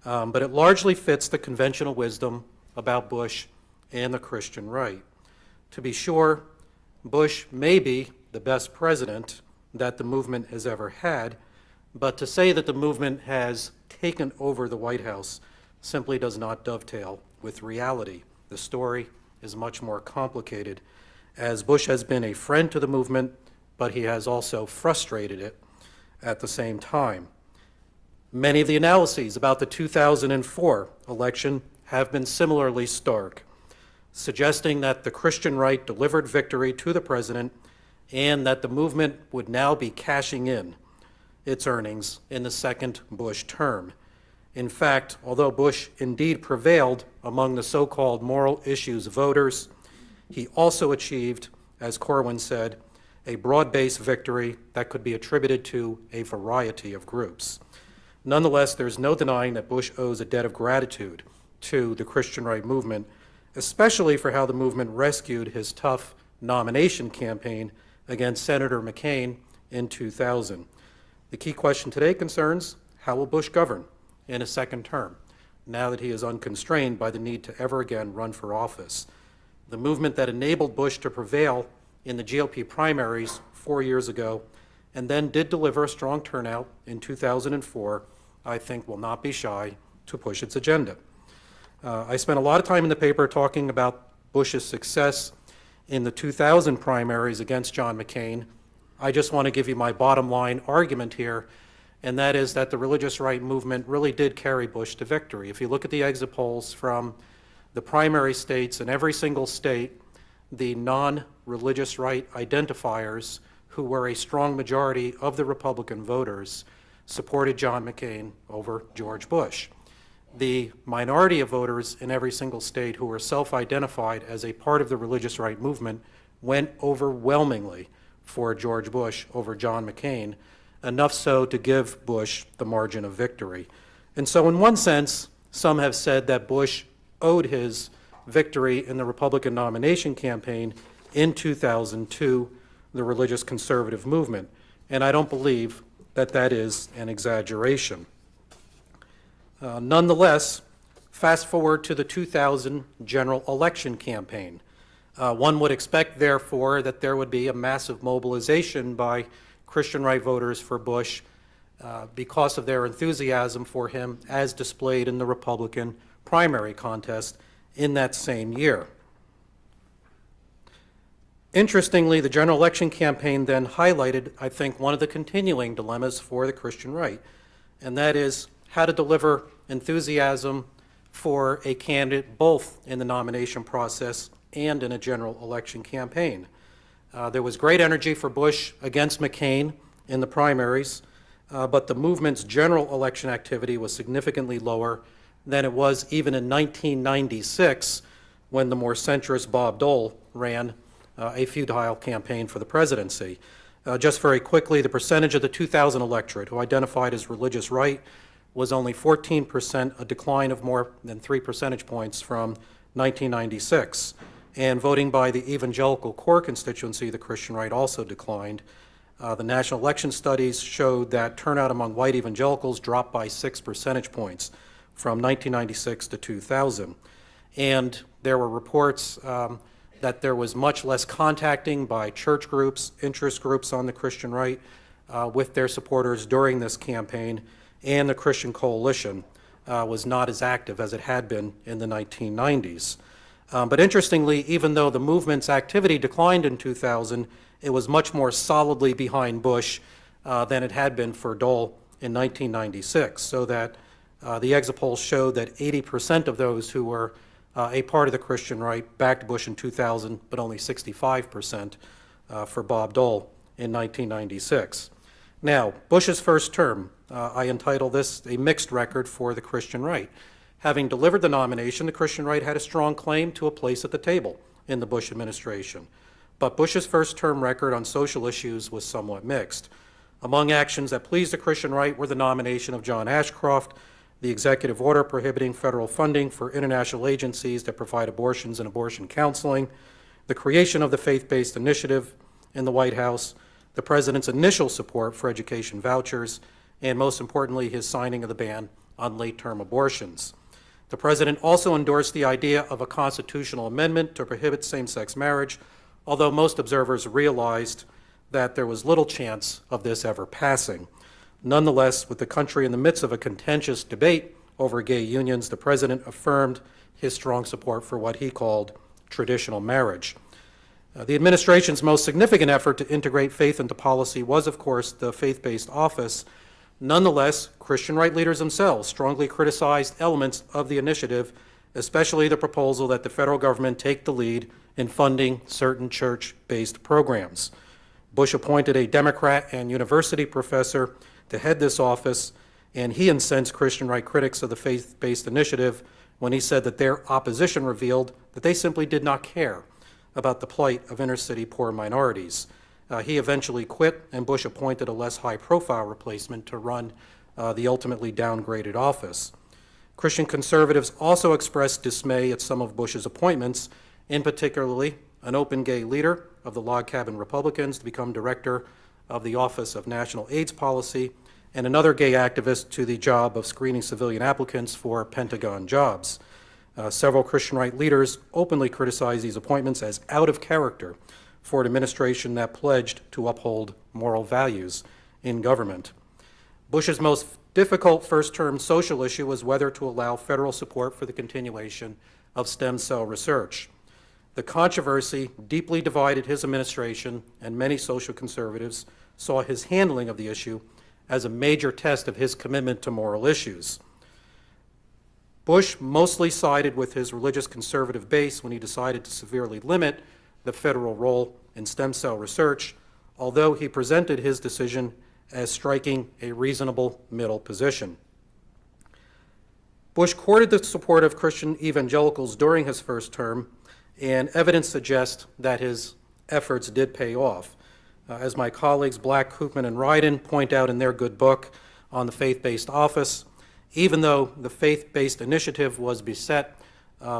but it largely fits the conventional wisdom about Bush and the Christian right. To be sure, Bush may be the best president that the movement has ever had, but to say that the movement has taken over the White House simply does not dovetail with reality. The story is much more complicated, as Bush has been a friend to the movement, but he has also frustrated it at the same time. Many of the analyses about the 2004 election have been similarly stark, suggesting that the Christian right delivered victory to the president and that the movement would now be cashing in its earnings in the second Bush term. In fact, although Bush indeed prevailed among the so-called moral issues voters, he also achieved, as Corwin said, a broad-based victory that could be attributed to a variety of groups. Nonetheless, there's no denying that Bush owes a debt of gratitude to the Christian right movement, especially for how the movement rescued his tough nomination campaign against Senator McCain in 2000. The key question today concerns how will Bush govern in a second term, now that he is unconstrained by the need to ever again run for office. The movement that enabled Bush to prevail in the GOP primaries 4 years ago and then did deliver a strong turnout in 2004, I think will not be shy to push its agenda. I spent a lot of time in the paper talking about Bush's success in the 2000 primaries against John McCain. I just want to give you my bottom line argument here, and that is that the religious right movement really did carry Bush to victory. If you look at the exit polls from the primary states, in every single state, the non-religious right identifiers, who were a strong majority of the Republican voters, supported John McCain over George Bush. The minority of voters in every single state who were self-identified as a part of the religious right movement went overwhelmingly for George Bush over John McCain, enough so to give Bush the margin of victory. And so in one sense, some have said that Bush owed his victory in the Republican nomination campaign in 2000 to the religious conservative movement, and I don't believe that that is an exaggeration. Nonetheless, fast forward to the 2000 general election campaign. One would expect, therefore, that there would be a massive mobilization by Christian right voters for Bush because of their enthusiasm for him as displayed in the Republican primary contest in that same year. Interestingly, the general election campaign then highlighted, I think, one of the continuing dilemmas for the Christian right, and that is how to deliver enthusiasm for a candidate both in the nomination process and in a general election campaign. There was great energy for Bush against McCain in the primaries, but the movement's general election activity was significantly lower than it was even in 1996 when the more centrist Bob Dole ran a futile campaign for the presidency. Just very quickly, the percentage of the 2000 electorate who identified as religious right was only 14%, a decline of more than 3 percentage points from 1996. And voting by the Evangelical core constituency, the Christian right, also declined. The national election studies showed that turnout among white evangelicals dropped by 6 percentage points from 1996 to 2000. And there were reports that there was much less contacting by church groups, interest groups on the Christian right with their supporters during this campaign, and the Christian coalition was not as active as it had been in the 1990s. But interestingly, even though the movement's activity declined in 2000, it was much more solidly behind Bush than it had been for Dole in 1996, so that the exit polls showed that 80% of those who were a part of the Christian right backed Bush in 2000, but only 65% for Bob Dole in 1996. Now, Bush's first term, I entitle this a mixed record for the Christian right. Having delivered the nomination, the Christian right had a strong claim to a place at the table in the Bush administration. But Bush's first term record on social issues was somewhat mixed. Among actions that pleased the Christian right were the nomination of John Ashcroft, the executive order prohibiting federal funding for international agencies that provide abortions and abortion counseling, the creation of the faith-based initiative in the White House, the president's initial support for education vouchers, and most importantly, his signing of the ban on late-term abortions. The president also endorsed the idea of a constitutional amendment to prohibit same-sex marriage, although most observers realized that there was little chance of this ever passing. Nonetheless, with the country in the midst of a contentious debate over gay unions, the president affirmed his strong support for what he called traditional marriage. The administration's most significant effort to integrate faith into policy was, of course, the faith-based office. Nonetheless, Christian right leaders themselves strongly criticized elements of the initiative, especially the proposal that the federal government take the lead in funding certain church-based programs. Bush appointed a Democrat and university professor to head this office, and he incensed Christian right critics of the faith-based initiative when he said that their opposition revealed that they simply did not care about the plight of inner-city poor minorities. He eventually quit, and Bush appointed a less high-profile replacement to run the ultimately downgraded office. Christian conservatives also expressed dismay at some of Bush's appointments, in particularly an open gay leader of the Log Cabin Republicans to become director of the Office of National AIDS Policy, and another gay activist to the job of screening civilian applicants for Pentagon jobs. Several Christian right leaders openly criticized these appointments as out of character for an administration that pledged to uphold moral values in government. Bush's most difficult first-term social issue was whether to allow federal support for the continuation of stem cell research. The controversy deeply divided his administration, and many social conservatives saw his handling of the issue as a major test of his commitment to moral issues. Bush mostly sided with his religious conservative base when he decided to severely limit the federal role in stem cell research, although he presented his decision as striking a reasonable middle position. Bush courted the support of Christian evangelicals during his first term, and evidence suggests that his efforts did pay off. As my colleagues Black, Koopman, and Ryden point out in their good book on the faith-based office, even though the faith-based initiative was beset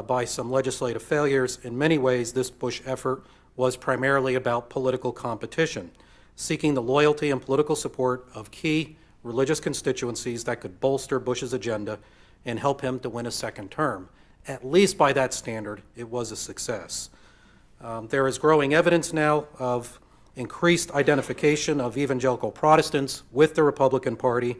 by some legislative failures, in many ways this Bush effort was primarily about political competition, seeking the loyalty and political support of key religious constituencies that could bolster Bush's agenda and help him to win a second term. At least by that standard, it was a success. There is growing evidence now of increased identification of evangelical Protestants with the Republican Party,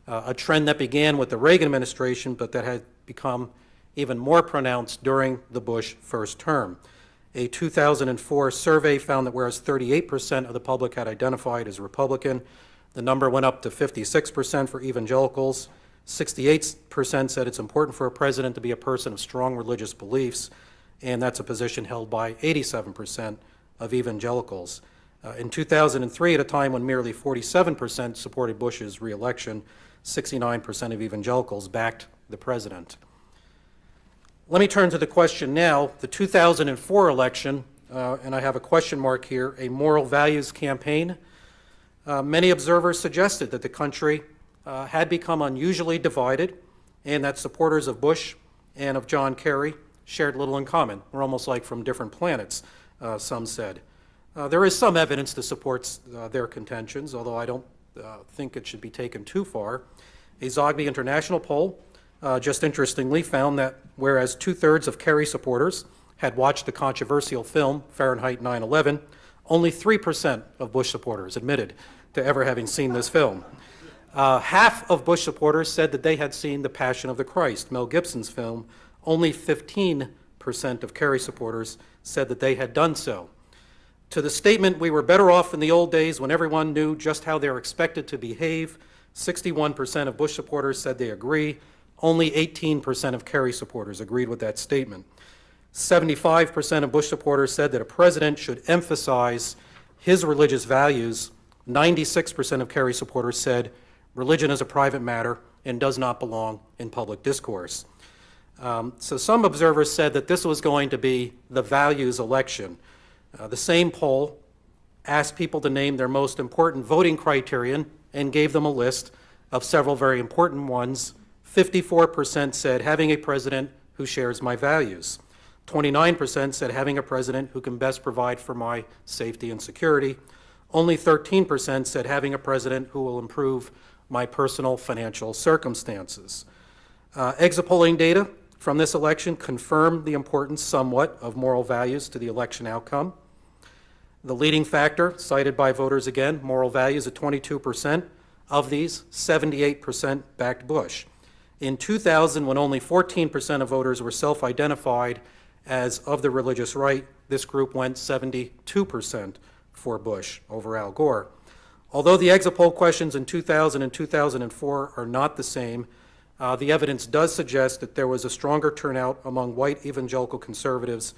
a trend that began with the Reagan administration, but that had become even more pronounced during the Bush first term. A 2004 survey found that whereas 38% of the public had identified as Republican, the number went up to 56% for evangelicals. 68% said it's important for a president to be a person of strong religious beliefs, and that's a position held by 87% of evangelicals. In 2003, at a time when merely 47% supported Bush's reelection, 69% of evangelicals backed the president. Let me turn to the question now. The 2004 election, and I have a question mark here, a moral values campaign. Many observers suggested that the country had become unusually divided and that supporters of Bush and of John Kerry shared little in common. We're almost like from different planets, some said. There is some evidence to support their contentions, although I don't think it should be taken too far. A Zogby International poll, just interestingly, found that whereas 2/3 of Kerry supporters had watched the controversial film Fahrenheit 9/11, only 3% of Bush supporters admitted to ever having seen this film. Half of Bush supporters said that they had seen The Passion of the Christ, Mel Gibson's film. Only 15% of Kerry supporters said that they had done so. To the statement, "We were better off in the old days when everyone knew just how they were expected to behave," 61% of Bush supporters said they agree. Only 18% of Kerry supporters agreed with that statement. 75% of Bush supporters said that a president should emphasize his religious values. 96% of Kerry supporters said religion is a private matter and does not belong in public discourse. So some observers said that this was going to be the values election. The same poll asked people to name their most important voting criterion and gave them a list of several very important ones. 54% said having a president who shares my values. 29% said having a president who can best provide for my safety and security. Only 13% said having a president who will improve my personal financial circumstances. Exit polling data from this election confirmed the importance somewhat of moral values to the election outcome. The leading factor, cited by voters again, moral values at 22%. Of these, 78% backed Bush. In 2000, when only 14% of voters were self-identified as of the religious right, this group went 72% for Bush over Al Gore. Although the exit poll questions in 2000 and 2004 are not the same, the evidence does suggest that there was a stronger turnout among white evangelical conservatives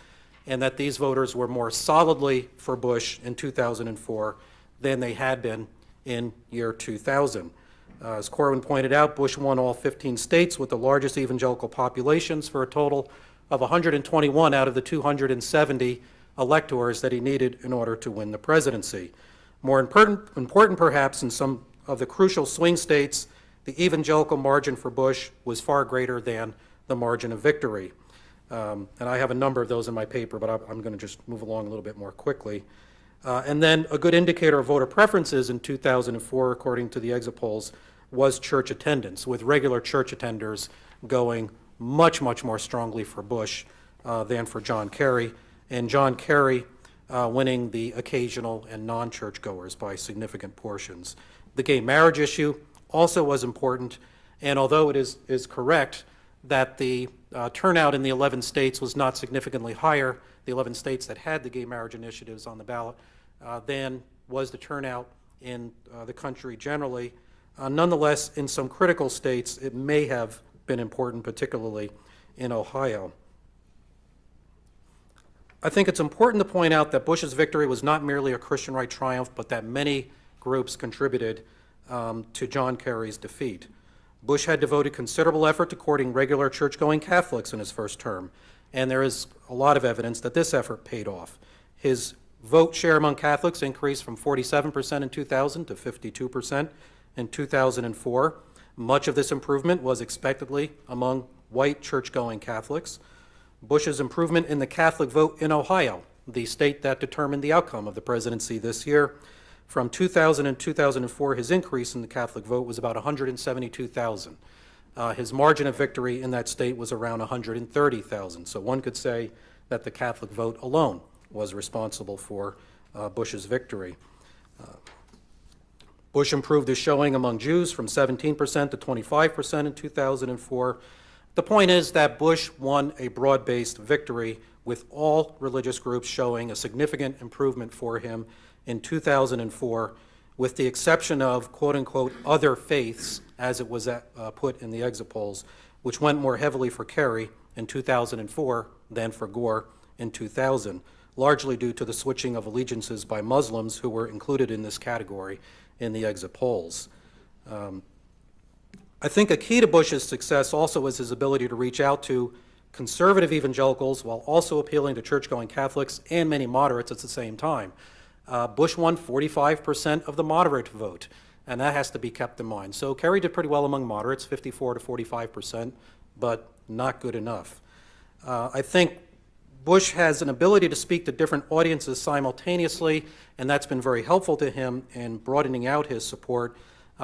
and that these voters were more solidly for Bush in 2004 than they had been in year 2000. As Corwin pointed out, Bush won all 15 states with the largest evangelical populations for a total of 121 out of the 270 electors that he needed in order to win the presidency. More important perhaps, in some of the crucial swing states, the evangelical margin for Bush was far greater than the margin of victory. And I have a number of those in my paper, but I'm going to just move along a little bit more quickly. And then a good indicator of voter preferences in 2004, according to the exit polls, was church attendance, with regular church attenders going much, much more strongly for Bush than for John Kerry, and John Kerry winning the occasional and non-church goers by significant portions. The gay marriage issue also was important, and although it is correct that the turnout in the 11 states was not significantly higher, the 11 states that had the gay marriage initiatives on the ballot, than was the turnout in the country generally. Nonetheless, in some critical states, it may have been important, particularly in Ohio. I think it's important to point out that Bush's victory was not merely a Christian right triumph, but that many groups contributed to John Kerry's defeat. Bush had devoted considerable effort to courting regular church-going Catholics in his first term, and there is a lot of evidence that this effort paid off. His vote share among Catholics increased from 47% in 2000 to 52% in 2004. Much of this improvement was expectedly among white church-going Catholics. Bush's improvement in the Catholic vote in Ohio, the state that determined the outcome of the presidency this year, from 2000 and 2004, his increase in the Catholic vote was about 172,000. His margin of victory in that state was around 130,000. So one could say that the Catholic vote alone was responsible for Bush's victory. Bush improved his showing among Jews from 17% to 25% in 2004. The point is that Bush won a broad-based victory with all religious groups showing a significant improvement for him in 2004, with the exception of quote-unquote other faiths, as it was put in the exit polls, which went more heavily for Kerry in 2004 than for Gore in 2000, largely due to the switching of allegiances by Muslims who were included in this category in the exit polls. I think a key to Bush's success also was his ability to reach out to conservative evangelicals while also appealing to church-going Catholics and many moderates at the same time. Bush won 45% of the moderate vote, and that has to be kept in mind. So Kerry did pretty well among moderates, 54 to 45%, but not good enough. I think Bush has an ability to speak to different audiences simultaneously, and that's been very helpful to him in broadening out his support.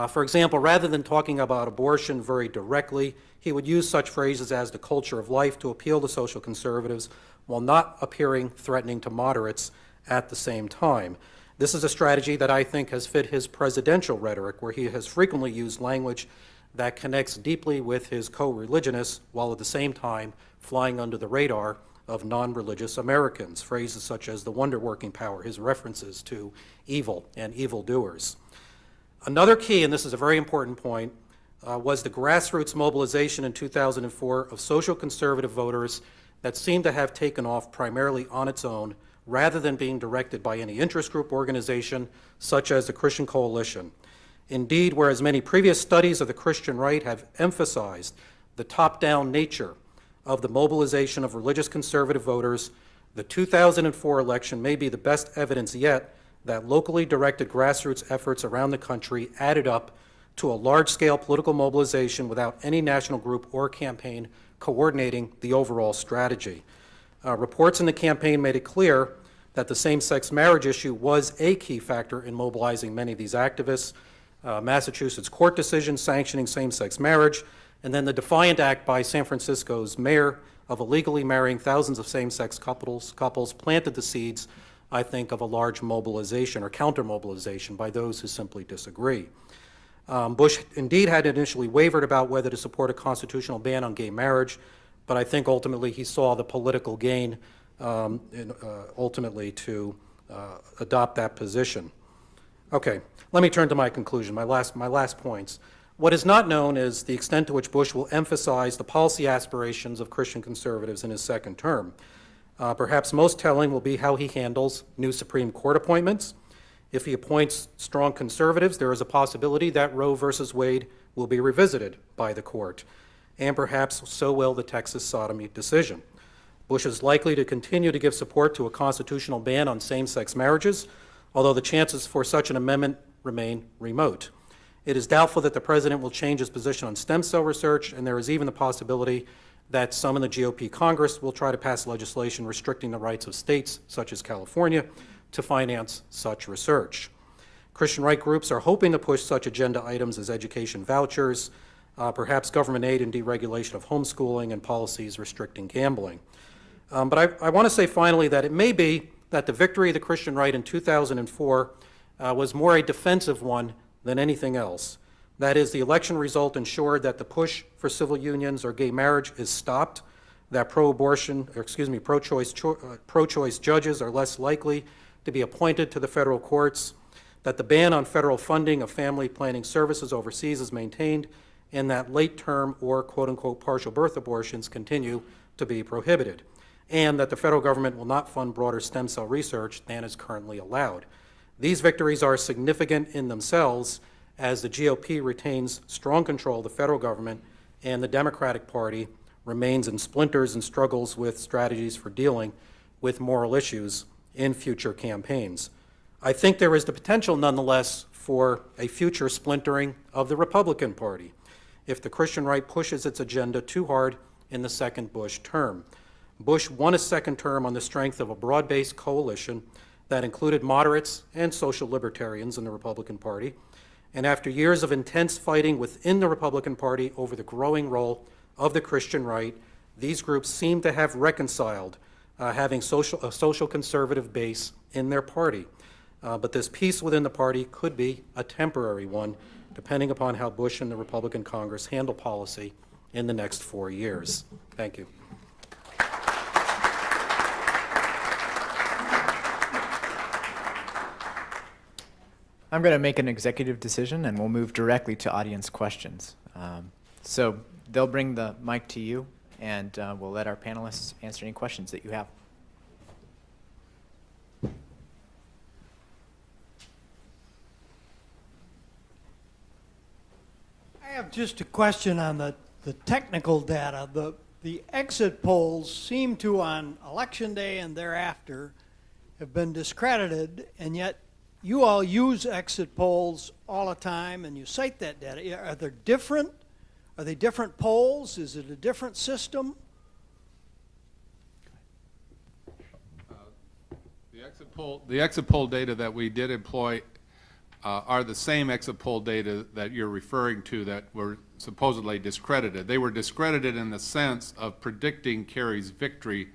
For example, rather than talking about abortion very directly, he would use such phrases as the culture of life to appeal to social conservatives while not appearing threatening to moderates at the same time. This is a strategy that I think has fit his presidential rhetoric, where he has frequently used language that connects deeply with his co-religionists while at the same time flying under the radar of non-religious Americans. Phrases such as the wonder-working power, his references to evil and evildoers. Another key, and this is a very important point, was the grassroots mobilization in 2004 of social conservative voters that seemed to have taken off primarily on its own rather than being directed by any interest group organization such as the Christian Coalition. Indeed, whereas many previous studies of the Christian right have emphasized the top-down nature of the mobilization of religious conservative voters, the 2004 election may be the best evidence yet that locally directed grassroots efforts around the country added up to a large-scale political mobilization without any national group or campaign coordinating the overall strategy. Reports in the campaign made it clear that the same-sex marriage issue was a key factor in mobilizing many of these activists. Massachusetts court decision sanctioning same-sex marriage, and then the Defiant Act by San Francisco's mayor of illegally marrying thousands of same-sex couples planted the seeds, I think, of a large mobilization or counter-mobilization by those who simply disagree. Bush indeed had initially wavered about whether to support a constitutional ban on gay marriage, but I think ultimately he saw the political gain ultimately to adopt that position. Okay, let me turn to my conclusion, my last points. What is not known is the extent to which Bush will emphasize the policy aspirations of Christian conservatives in his second term. Perhaps most telling will be how he handles new Supreme Court appointments. If he appoints strong conservatives, there is a possibility that Roe versus Wade will be revisited by the court, and perhaps so will the Texas sodomy decision. Bush is likely to continue to give support to a constitutional ban on same-sex marriages, although the chances for such an amendment remain remote. It is doubtful that the president will change his position on stem cell research, and there is even the possibility that some in the GOP Congress will try to pass legislation restricting the rights of states, such as California, to finance such research. Christian right groups are hoping to push such agenda items as education vouchers, perhaps government aid and deregulation of homeschooling, and policies restricting gambling. But I want to say finally that it may be that the victory of the Christian right in 2004 was more a defensive one than anything else. That is, the election result ensured that the push for civil unions or gay marriage is stopped, that pro-choice judges are less likely to be appointed to the federal courts, that the ban on federal funding of family planning services overseas is maintained, and that late-term or quote-unquote partial birth abortions continue to be prohibited, and that the federal government will not fund broader stem cell research than is currently allowed. These victories are significant in themselves as the GOP retains strong control of the federal government and the Democratic Party remains in splinters and struggles with strategies for dealing with moral issues in future campaigns. I think there is the potential, nonetheless, for a future splintering of the Republican Party if the Christian right pushes its agenda too hard in the second Bush term. Bush won a second term on the strength of a broad-based coalition that included moderates and social libertarians in the Republican Party. And after years of intense fighting within the Republican Party over the growing role of the Christian right, these groups seem to have reconciled having a social conservative base in their party. But this peace within the party could be a temporary one, depending upon how Bush and the Republican Congress handle policy in the next 4 years. Thank you. I'm going to make an executive decision, and we'll move directly to audience questions. So they'll bring the mic to you, and we'll let our panelists answer any questions that you have. I have just a question on the technical data. The exit polls seem to, on election day and thereafter, have been discredited, and yet you all use exit polls all the time and you cite that data. Are they different? Are they different polls? Is it a different system? The exit poll data that we did employ are the same exit poll data that you're referring to that were supposedly discredited. They were discredited in the sense of predicting Kerry's victory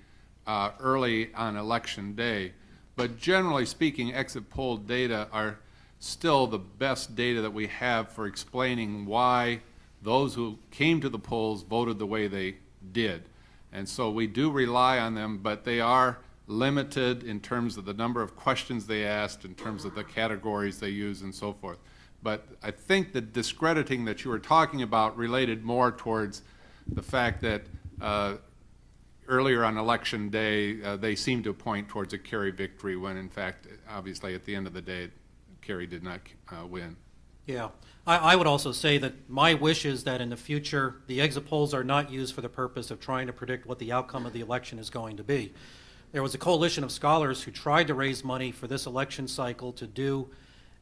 early on election day. But generally speaking, exit poll data are still the best data that we have for explaining why those who came to the polls voted the way they did. And so we do rely on them, but they are limited in terms of the number of questions they asked, in terms of the categories they use, and so forth. But I think the discrediting that you were talking about related more towards the fact that earlier on election day, they seemed to point towards a Kerry victory when, in fact, obviously at the end of the day, Kerry did not win. Yeah. I would also say that my wish is that in the future, the exit polls are not used for the purpose of trying to predict what the outcome of the election is going to be. There was a coalition of scholars who tried to raise money for this election cycle to do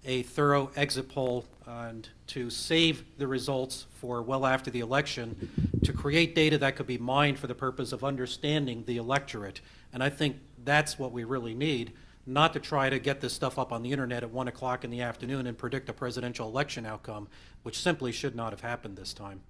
a thorough exit poll and to save the results for well after the election, to create data that could be mined for the purpose of understanding the electorate. And I think that's what we really need, not to try to get this stuff up on the internet at 1 o'clock in the afternoon and predict a presidential election outcome, which simply should not have happened this time.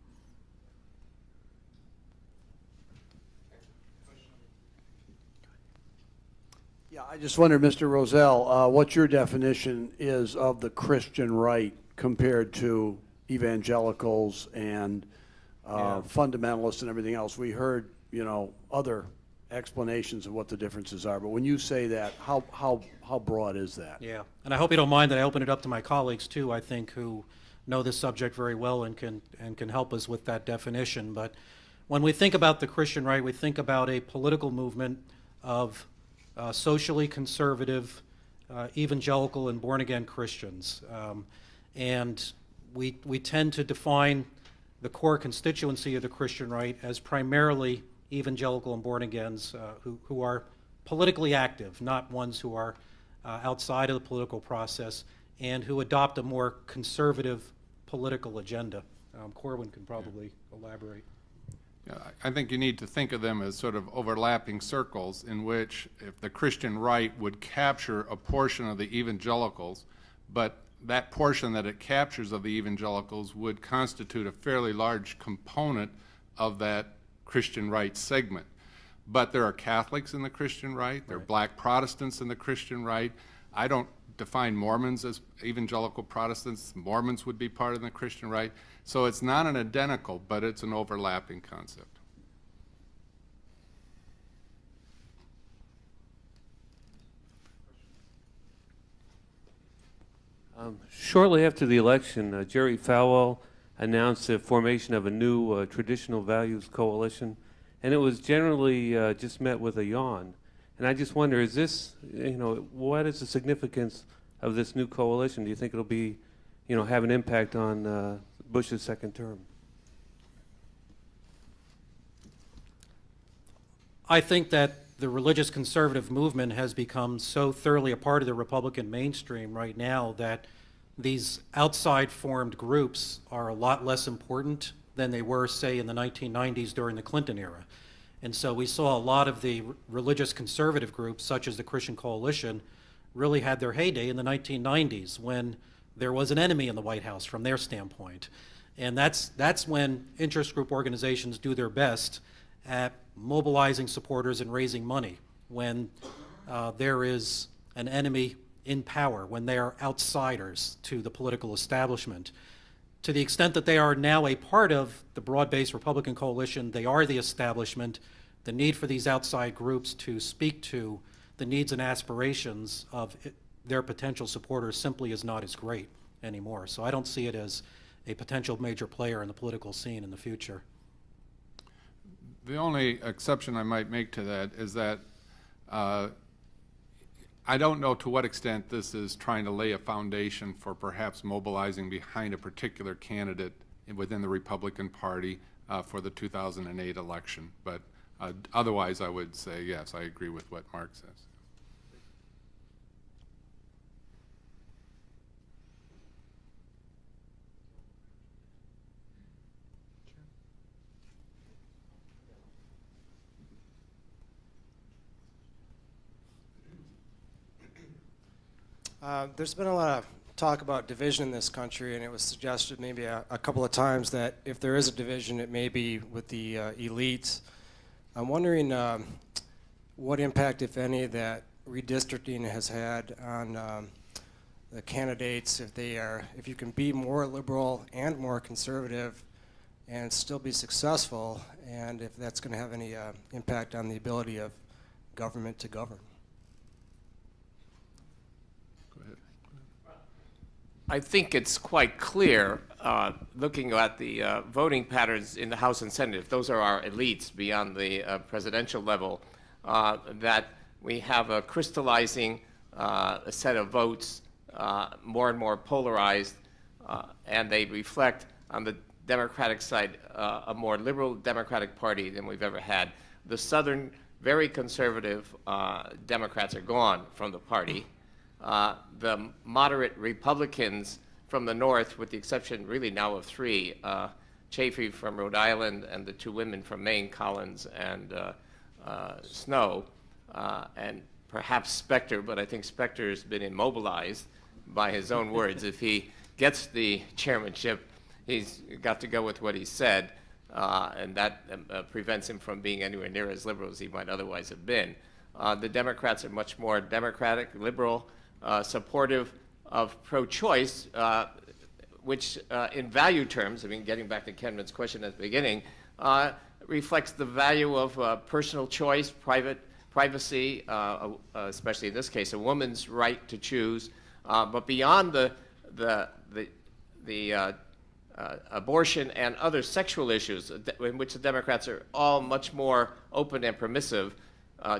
Yeah, I just wondered, Mr. Rozell, what your definition is of the Christian right compared to evangelicals and fundamentalists and everything else. We heard, other explanations of what the differences are, but when you say that, how broad is that? Yeah, and I hope you don't mind that I open it up to my colleagues too, I think, who know this subject very well and can help us with that definition. But when we think about the Christian right, we think about a political movement of socially conservative, evangelical, and born-again Christians. And we tend to define the core constituency of the Christian right as primarily evangelical and born-agains who are politically active, not ones who are outside of the political process and who adopt a more conservative political agenda. Corwin can probably elaborate. Yeah, I think you need to think of them as sort of overlapping circles in which if the Christian right would capture a portion of the evangelicals, but that portion that it captures of the evangelicals would constitute a fairly large component of that Christian right segment. But there are Catholics in the Christian right, there are black Protestants in the Christian right. I don't define Mormons as evangelical Protestants. Mormons would be part of the Christian right. So it's not an identical, but it's an overlapping concept. Shortly after the election, Jerry Falwell announced the formation of a new traditional values coalition, and it was generally just met with a yawn. And I just wonder, is this, what is the significance of this new coalition? Do you think it'll be, have an impact on Bush's second term? I think that the religious conservative movement has become so thoroughly a part of the Republican mainstream right now that these outside formed groups are a lot less important than they were, say, in the 1990s during the Clinton era. And so we saw a lot of the religious conservative groups, such as the Christian Coalition, really had their heyday in the 1990s when there was an enemy in the White House from their standpoint. And that's when interest group organizations do their best at mobilizing supporters and raising money, when there is an enemy in power, when they are outsiders to the political establishment. to the extent that they are now a part of the broad-based Republican coalition, they are the establishment. The need for these outside groups to speak to the needs and aspirations of their potential supporters simply is not as great anymore. So I don't see it as a potential major player in the political scene in the future. The only exception I might make to that is that I don't know to what extent this is trying to lay a foundation for perhaps mobilizing behind a particular candidate within the Republican Party for the 2008 election. But otherwise, I would say, yes, I agree with what Mark says. There's been a lot of talk about division in this country, and it was suggested maybe a couple of times that if there is a division, it may be with the elites. I'm wondering what impact, if any, that redistricting has had on the candidates, if you can be more liberal and more conservative and still be successful, and if that's going to have any impact on the ability of government to govern. I think it's quite clear, looking at the voting patterns in the House and Senate, if those are our elites beyond the presidential level, that we have a crystallizing a set of votes, more and more polarized, and they reflect on the Democratic side a more liberal Democratic Party than we've ever had. The Southern, very conservative Democrats are gone from the party. The moderate Republicans from the North, with the exception really now of three, Chafee from Rhode Island and the two women from Maine, Collins and Snow, and perhaps Specter, but I think Specter has been immobilized by his own words. If he gets the chairmanship, he's got to go with what he said, and that prevents him from being anywhere near as liberal as he might otherwise have been. The Democrats are much more democratic, liberal, supportive of pro-choice, which in value terms, I mean, getting back to Kenman's question at the beginning, reflects the value of personal choice, privacy, especially in this case, a woman's right to choose. But beyond the abortion and other sexual issues, in which the Democrats are all much more open and permissive,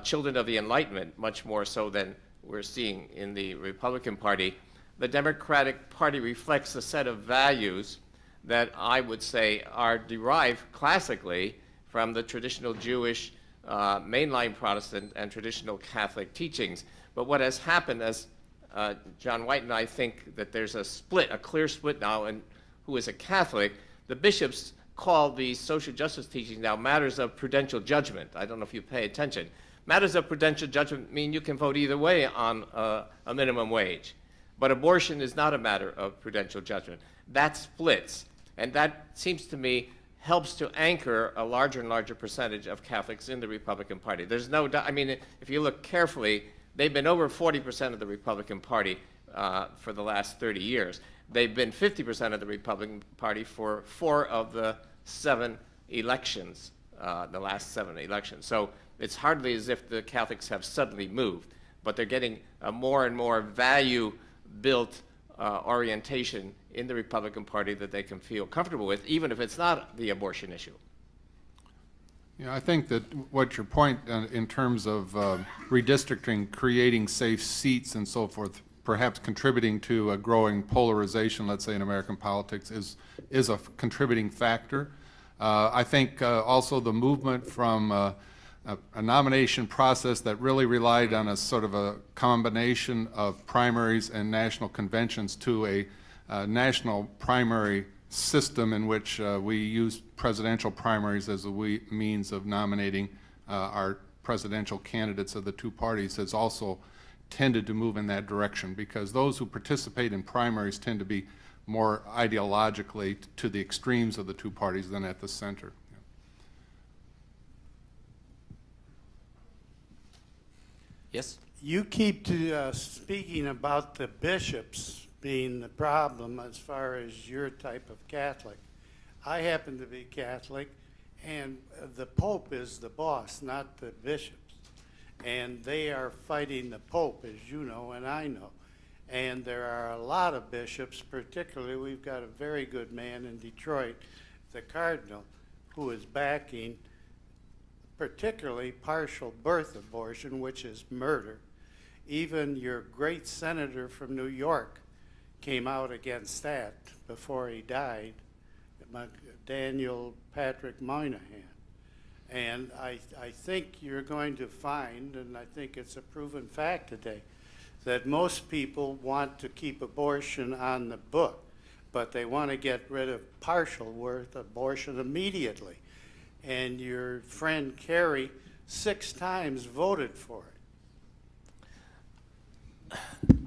children of the Enlightenment, much more so than we're seeing in the Republican Party. The Democratic Party reflects a set of values that I would say are derived classically from the traditional Jewish, mainline Protestant, and traditional Catholic teachings. But what has happened, as John White and I think that there's a split, a clear split now, and who is a Catholic, the bishops call these social justice teachings now matters of prudential judgment. I don't know if you pay attention. Matters of prudential judgment mean you can vote either way on a minimum wage. But abortion is not a matter of prudential judgment. That splits. And that seems to me helps to anchor a larger and larger percentage of Catholics in the Republican Party. There's no doubt, I mean, if you look carefully, they've been over 40% of the Republican Party for the last 30 years. They've been 50% of the Republican Party for 4 of the 7 elections, the last 7 elections. So it's hardly as if the Catholics have suddenly moved, but they're getting a more and more value-built orientation in the Republican Party that they can feel comfortable with, even if it's not the abortion issue. Yeah, I think that what your point in terms of redistricting, creating safe seats and so forth, perhaps contributing to a growing polarization, let's say, in American politics, is a contributing factor. I think also the movement from a nomination process that really relied on a sort of a combination of primaries and national conventions to a national primary system in which we use presidential primaries as a means of nominating our presidential candidates of the two parties has also tended to move in that direction, because those who participate in primaries tend to be more ideologically to the extremes of the two parties than at the center. Yes? You keep speaking about the bishops being the problem as far as your type of Catholic. I happen to be Catholic, and the Pope is the boss, not the bishops. And they are fighting the Pope, as you know and I know. And there are a lot of bishops, particularly we've got a very good man in Detroit, the Cardinal, who is backing particularly partial birth abortion, which is murder. Even your great senator from New York came out against that before he died, Daniel Patrick Moynihan. And I think you're going to find, and I think it's a proven fact today, that most people want to keep abortion on the book, but they want to get rid of partial birth abortion immediately. And your friend Kerry 6 times voted for it.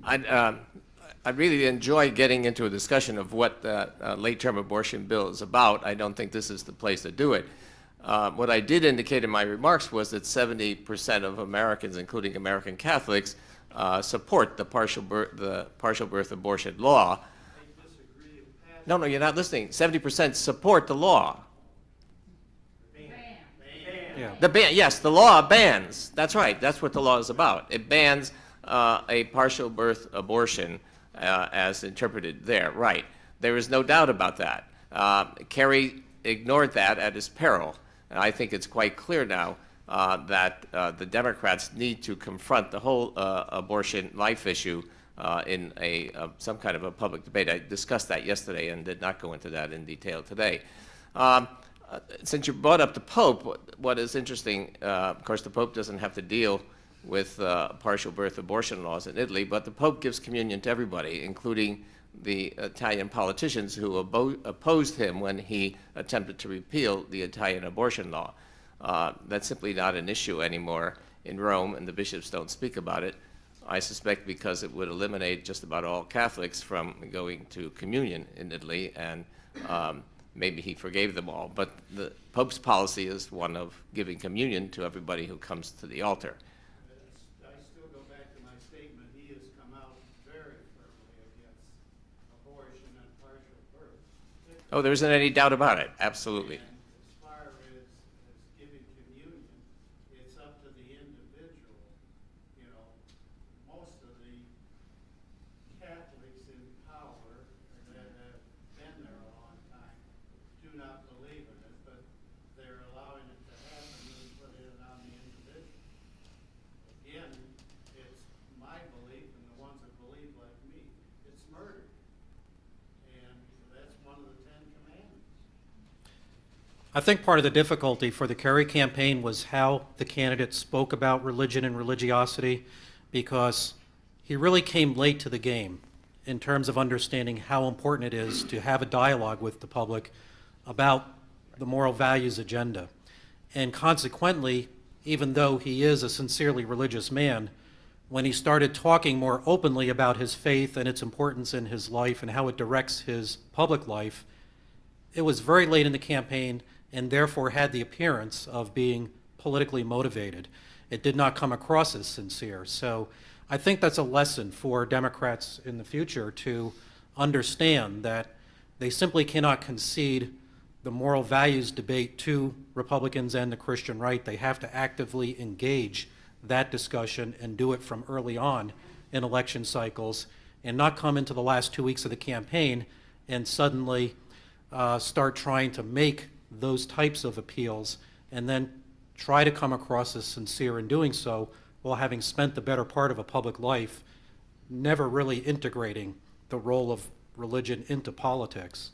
I'd really enjoy getting into a discussion of what the late-term abortion bill is about. I don't think this is the place to do it. What I did indicate in my remarks was that 70% of Americans, including American Catholics, support the partial birth abortion law. I disagree. No, you're not listening. 70% support the law. Yeah. The ban, yes, the law bans. That's right. That's what the law is about. It bans a partial birth abortion as interpreted there. Right. There is no doubt about that. Kerry ignored that at his peril. And I think it's quite clear now that the Democrats need to confront the whole abortion life issue in some kind of a public debate. I discussed that yesterday and did not go into that in detail today. Since you brought up the Pope, what is interesting, of course, the Pope doesn't have to deal with partial birth abortion laws in Italy, but the Pope gives communion to everybody, including the Italian politicians who opposed him when he attempted to repeal the Italian abortion law. That's simply not an issue anymore in Rome, and the bishops don't speak about it. I suspect because it would eliminate just about all Catholics from going to communion in Italy, and maybe he forgave them all. But the Pope's policy is one of giving communion to everybody who comes to the altar. I still go back to my statement. He has come out very firmly against abortion and partial birth. Oh, there isn't any doubt about it. Absolutely. And as far as giving communion, it's up to the individual. You know, most of the Catholics in power that have been there a long time do not believe in it, but they're allowing it to happen and putting it on the individual. Again, it's my belief and the ones that believe like me, it's murder. And that's one of the 10 commandments. I think part of the difficulty for the Kerry campaign was how the candidate spoke about religion and religiosity, because he really came late to the game in terms of understanding how important it is to have a dialogue with the public about the moral values agenda. And consequently, even though he is a sincerely religious man, when he started talking more openly about his faith and its importance in his life and how it directs his public life, it was very late in the campaign and therefore had the appearance of being politically motivated. It did not come across as sincere. So I think that's a lesson for Democrats in the future to understand that they simply cannot concede the moral values debate to Republicans and the Christian right. They have to actively engage that discussion and do it from early on in election cycles, and not come into the last 2 weeks of the campaign and suddenly start trying to make those types of appeals and then try to come across as sincere in doing so while having spent the better part of a public life never really integrating the role of religion into politics.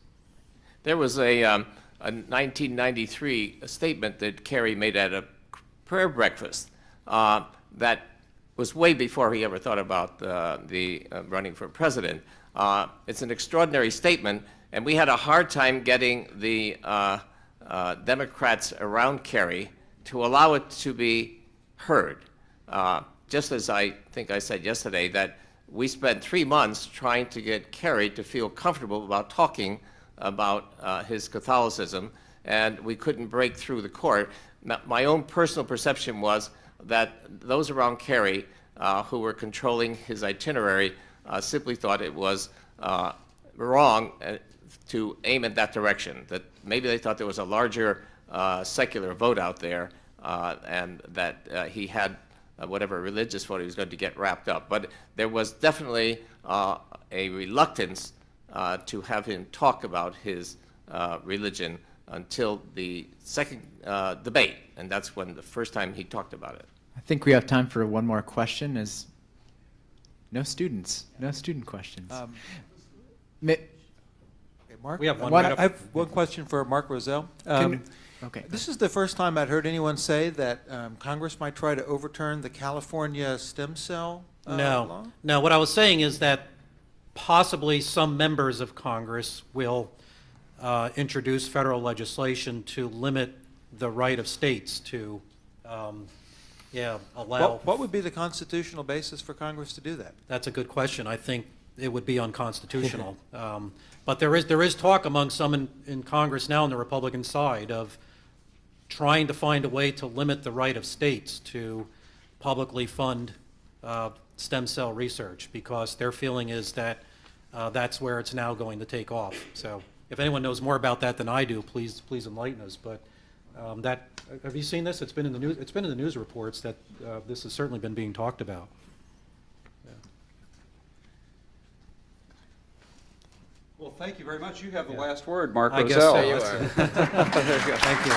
There was a 1993 statement that Kerry made at a prayer breakfast that was way before he ever thought about running for president. It's an extraordinary statement, and we had a hard time getting the Democrats around Kerry to allow it to be heard. Just as I think I said yesterday, that we spent 3 months trying to get Kerry to feel comfortable about talking about his Catholicism, and we couldn't break through the court. My own personal perception was that those around Kerry who were controlling his itinerary simply thought it was wrong to aim in that direction, that maybe they thought there was a larger secular vote out there, and that he had whatever religious vote he was going to get wrapped up. But there was definitely a reluctance to have him talk about his religion until the second debate, and that's when the first time he talked about it. I think we have time for one more question. No student questions. Mark? We have one. I have one question for Mark Rozell. Okay. This is the first time I'd heard anyone say that Congress might try to overturn the California stem cell law. No, what I was saying is that possibly some members of Congress will introduce federal legislation to limit the right of states to allow. What would be the constitutional basis for Congress to do that? That's a good question. I think it would be unconstitutional. But there is talk among some in Congress now on the Republican side of trying to find a way to limit the right of states to publicly fund stem cell research, because their feeling is that that's where it's now going to take off. So if anyone knows more about that than I do, please enlighten us. But have you seen this? It's been in the news. It's been in the news reports that this has certainly been being talked about. Well, thank you very much. You have the last word, Mark Rozell. I guess so. You are. There you go. Thank you.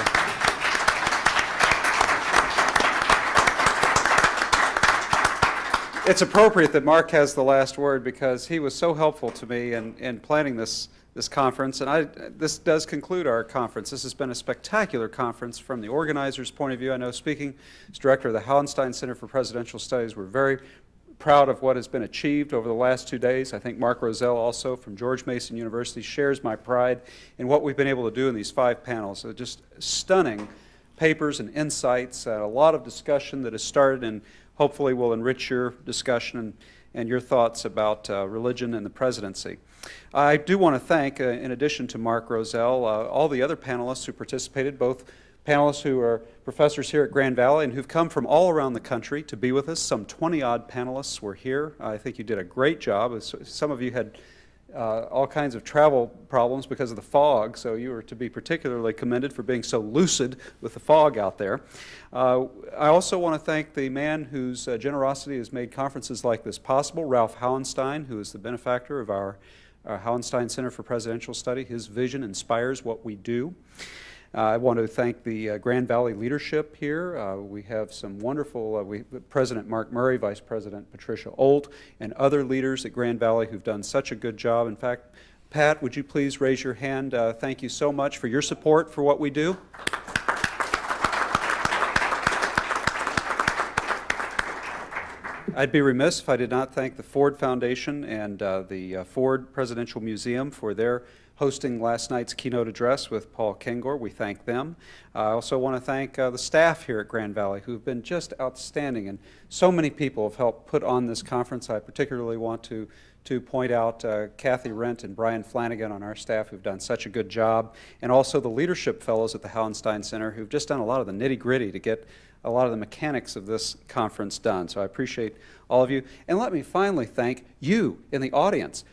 It's appropriate that Mark has the last word because he was so helpful to me in planning this conference. And this does conclude our conference. This has been a spectacular conference from the organizers' point of view. I know, speaking as director of the Hallenstein Center for Presidential Studies, we're very proud of what has been achieved over the last 2 days. I think Mark Rozell, also from George Mason University, shares my pride in what we've been able to do in these 5 panels. So just stunning papers and insights, a lot of discussion that has started and hopefully will enrich your discussion and your thoughts about religion and the presidency. I do want to thank, in addition to Mark Rozell, all the other panelists who participated, both panelists who are professors here at Grand Valley and who've come from all around the country to be with us. Some 20-odd panelists were here. I think you did a great job. Some of you had all kinds of travel problems because of the fog, so you were to be particularly commended for being so lucid with the fog out there. I also want to thank the man whose generosity has made conferences like this possible, Ralph Hallenstein, who is the benefactor of our Hallenstein Center for Presidential Study. His vision inspires what we do. I want to thank the Grand Valley leadership here. We have some wonderful, President Mark Murray, Vice President Patricia Olt, and other leaders at Grand Valley who've done such a good job. In fact, Pat, would you please raise your hand? Thank you so much for your support for what we do. I'd be remiss if I did not thank the Ford Foundation and the Ford Presidential Museum for their hosting last night's keynote address with Paul Kengor. We thank them. I also want to thank the staff here at Grand Valley who've been just outstanding, and so many people have helped put on this conference. I particularly want to point out Kathy Rent and Brian Flanagan on our staff who've done such a good job, and also the leadership fellows at the Hallenstein Center who've just done a lot of the nitty-gritty to get a lot of the mechanics of this conference done. So I appreciate all of you. And let me finally thank you in the audience.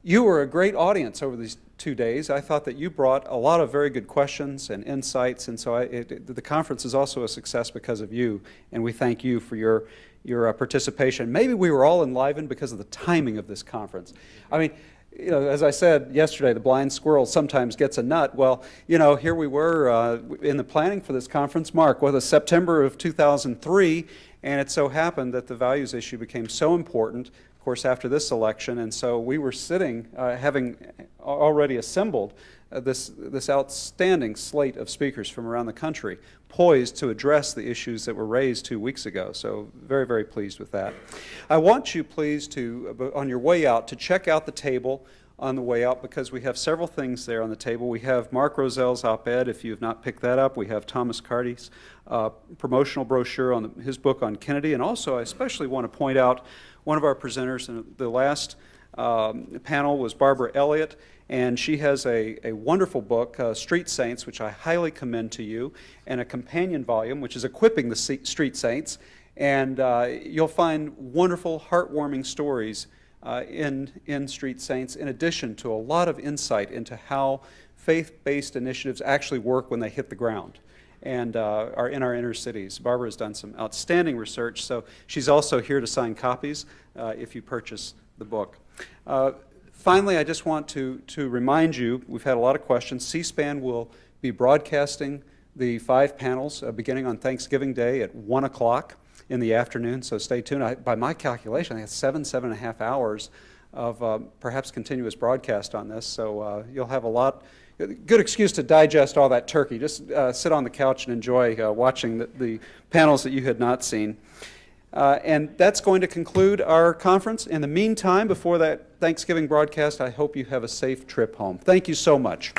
You were a great audience over these 2 days. I thought that you brought a lot of very good questions and insights, and so the conference is also a success because of you, and we thank you for your participation. Maybe we were all enlivened because of the timing of this conference. I mean, you know, as I said yesterday, the blind squirrel sometimes gets a nut. Well, you know, here we were in the planning for this conference, Mark, September of 2003, and it so happened that the values issue became so important, of course, after this election, and so we were sitting, having already assembled this outstanding slate of speakers from around the country, poised to address the issues that were raised 2 weeks ago. So very, very pleased with that. I want you, please, to, on your way out, to check out the table on the way out, because we have several things there on the table. We have Mark Rozell's op-ed, if you have not picked that up. We have Thomas Carty's promotional brochure on his book on Kennedy. And also, I especially want to point out one of our presenters in the last panel was Barbara Elliott, and she has a wonderful book, Street Saints, which I highly commend to you, and a companion volume, which is Equipping the Street Saints. And you'll find wonderful, heartwarming stories in Street Saints, in addition to a lot of insight into how faith-based initiatives actually work when they hit the ground and are in our inner cities. Barbara has done some outstanding research, so she's also here to sign copies if you purchase the book. Finally, I just want to remind you, we've had a lot of questions. C-SPAN will be broadcasting the 5 panels beginning on Thanksgiving Day at 1 o'clock in the afternoon, so stay tuned. By my calculation, I think it's 7.5 hours of perhaps continuous broadcast on this, so you'll have a good excuse to digest all that turkey. Just sit on the couch and enjoy watching the panels that you had not seen. And that's going to conclude our conference. In the meantime, before that Thanksgiving broadcast, I hope you have a safe trip home. Thank you so much.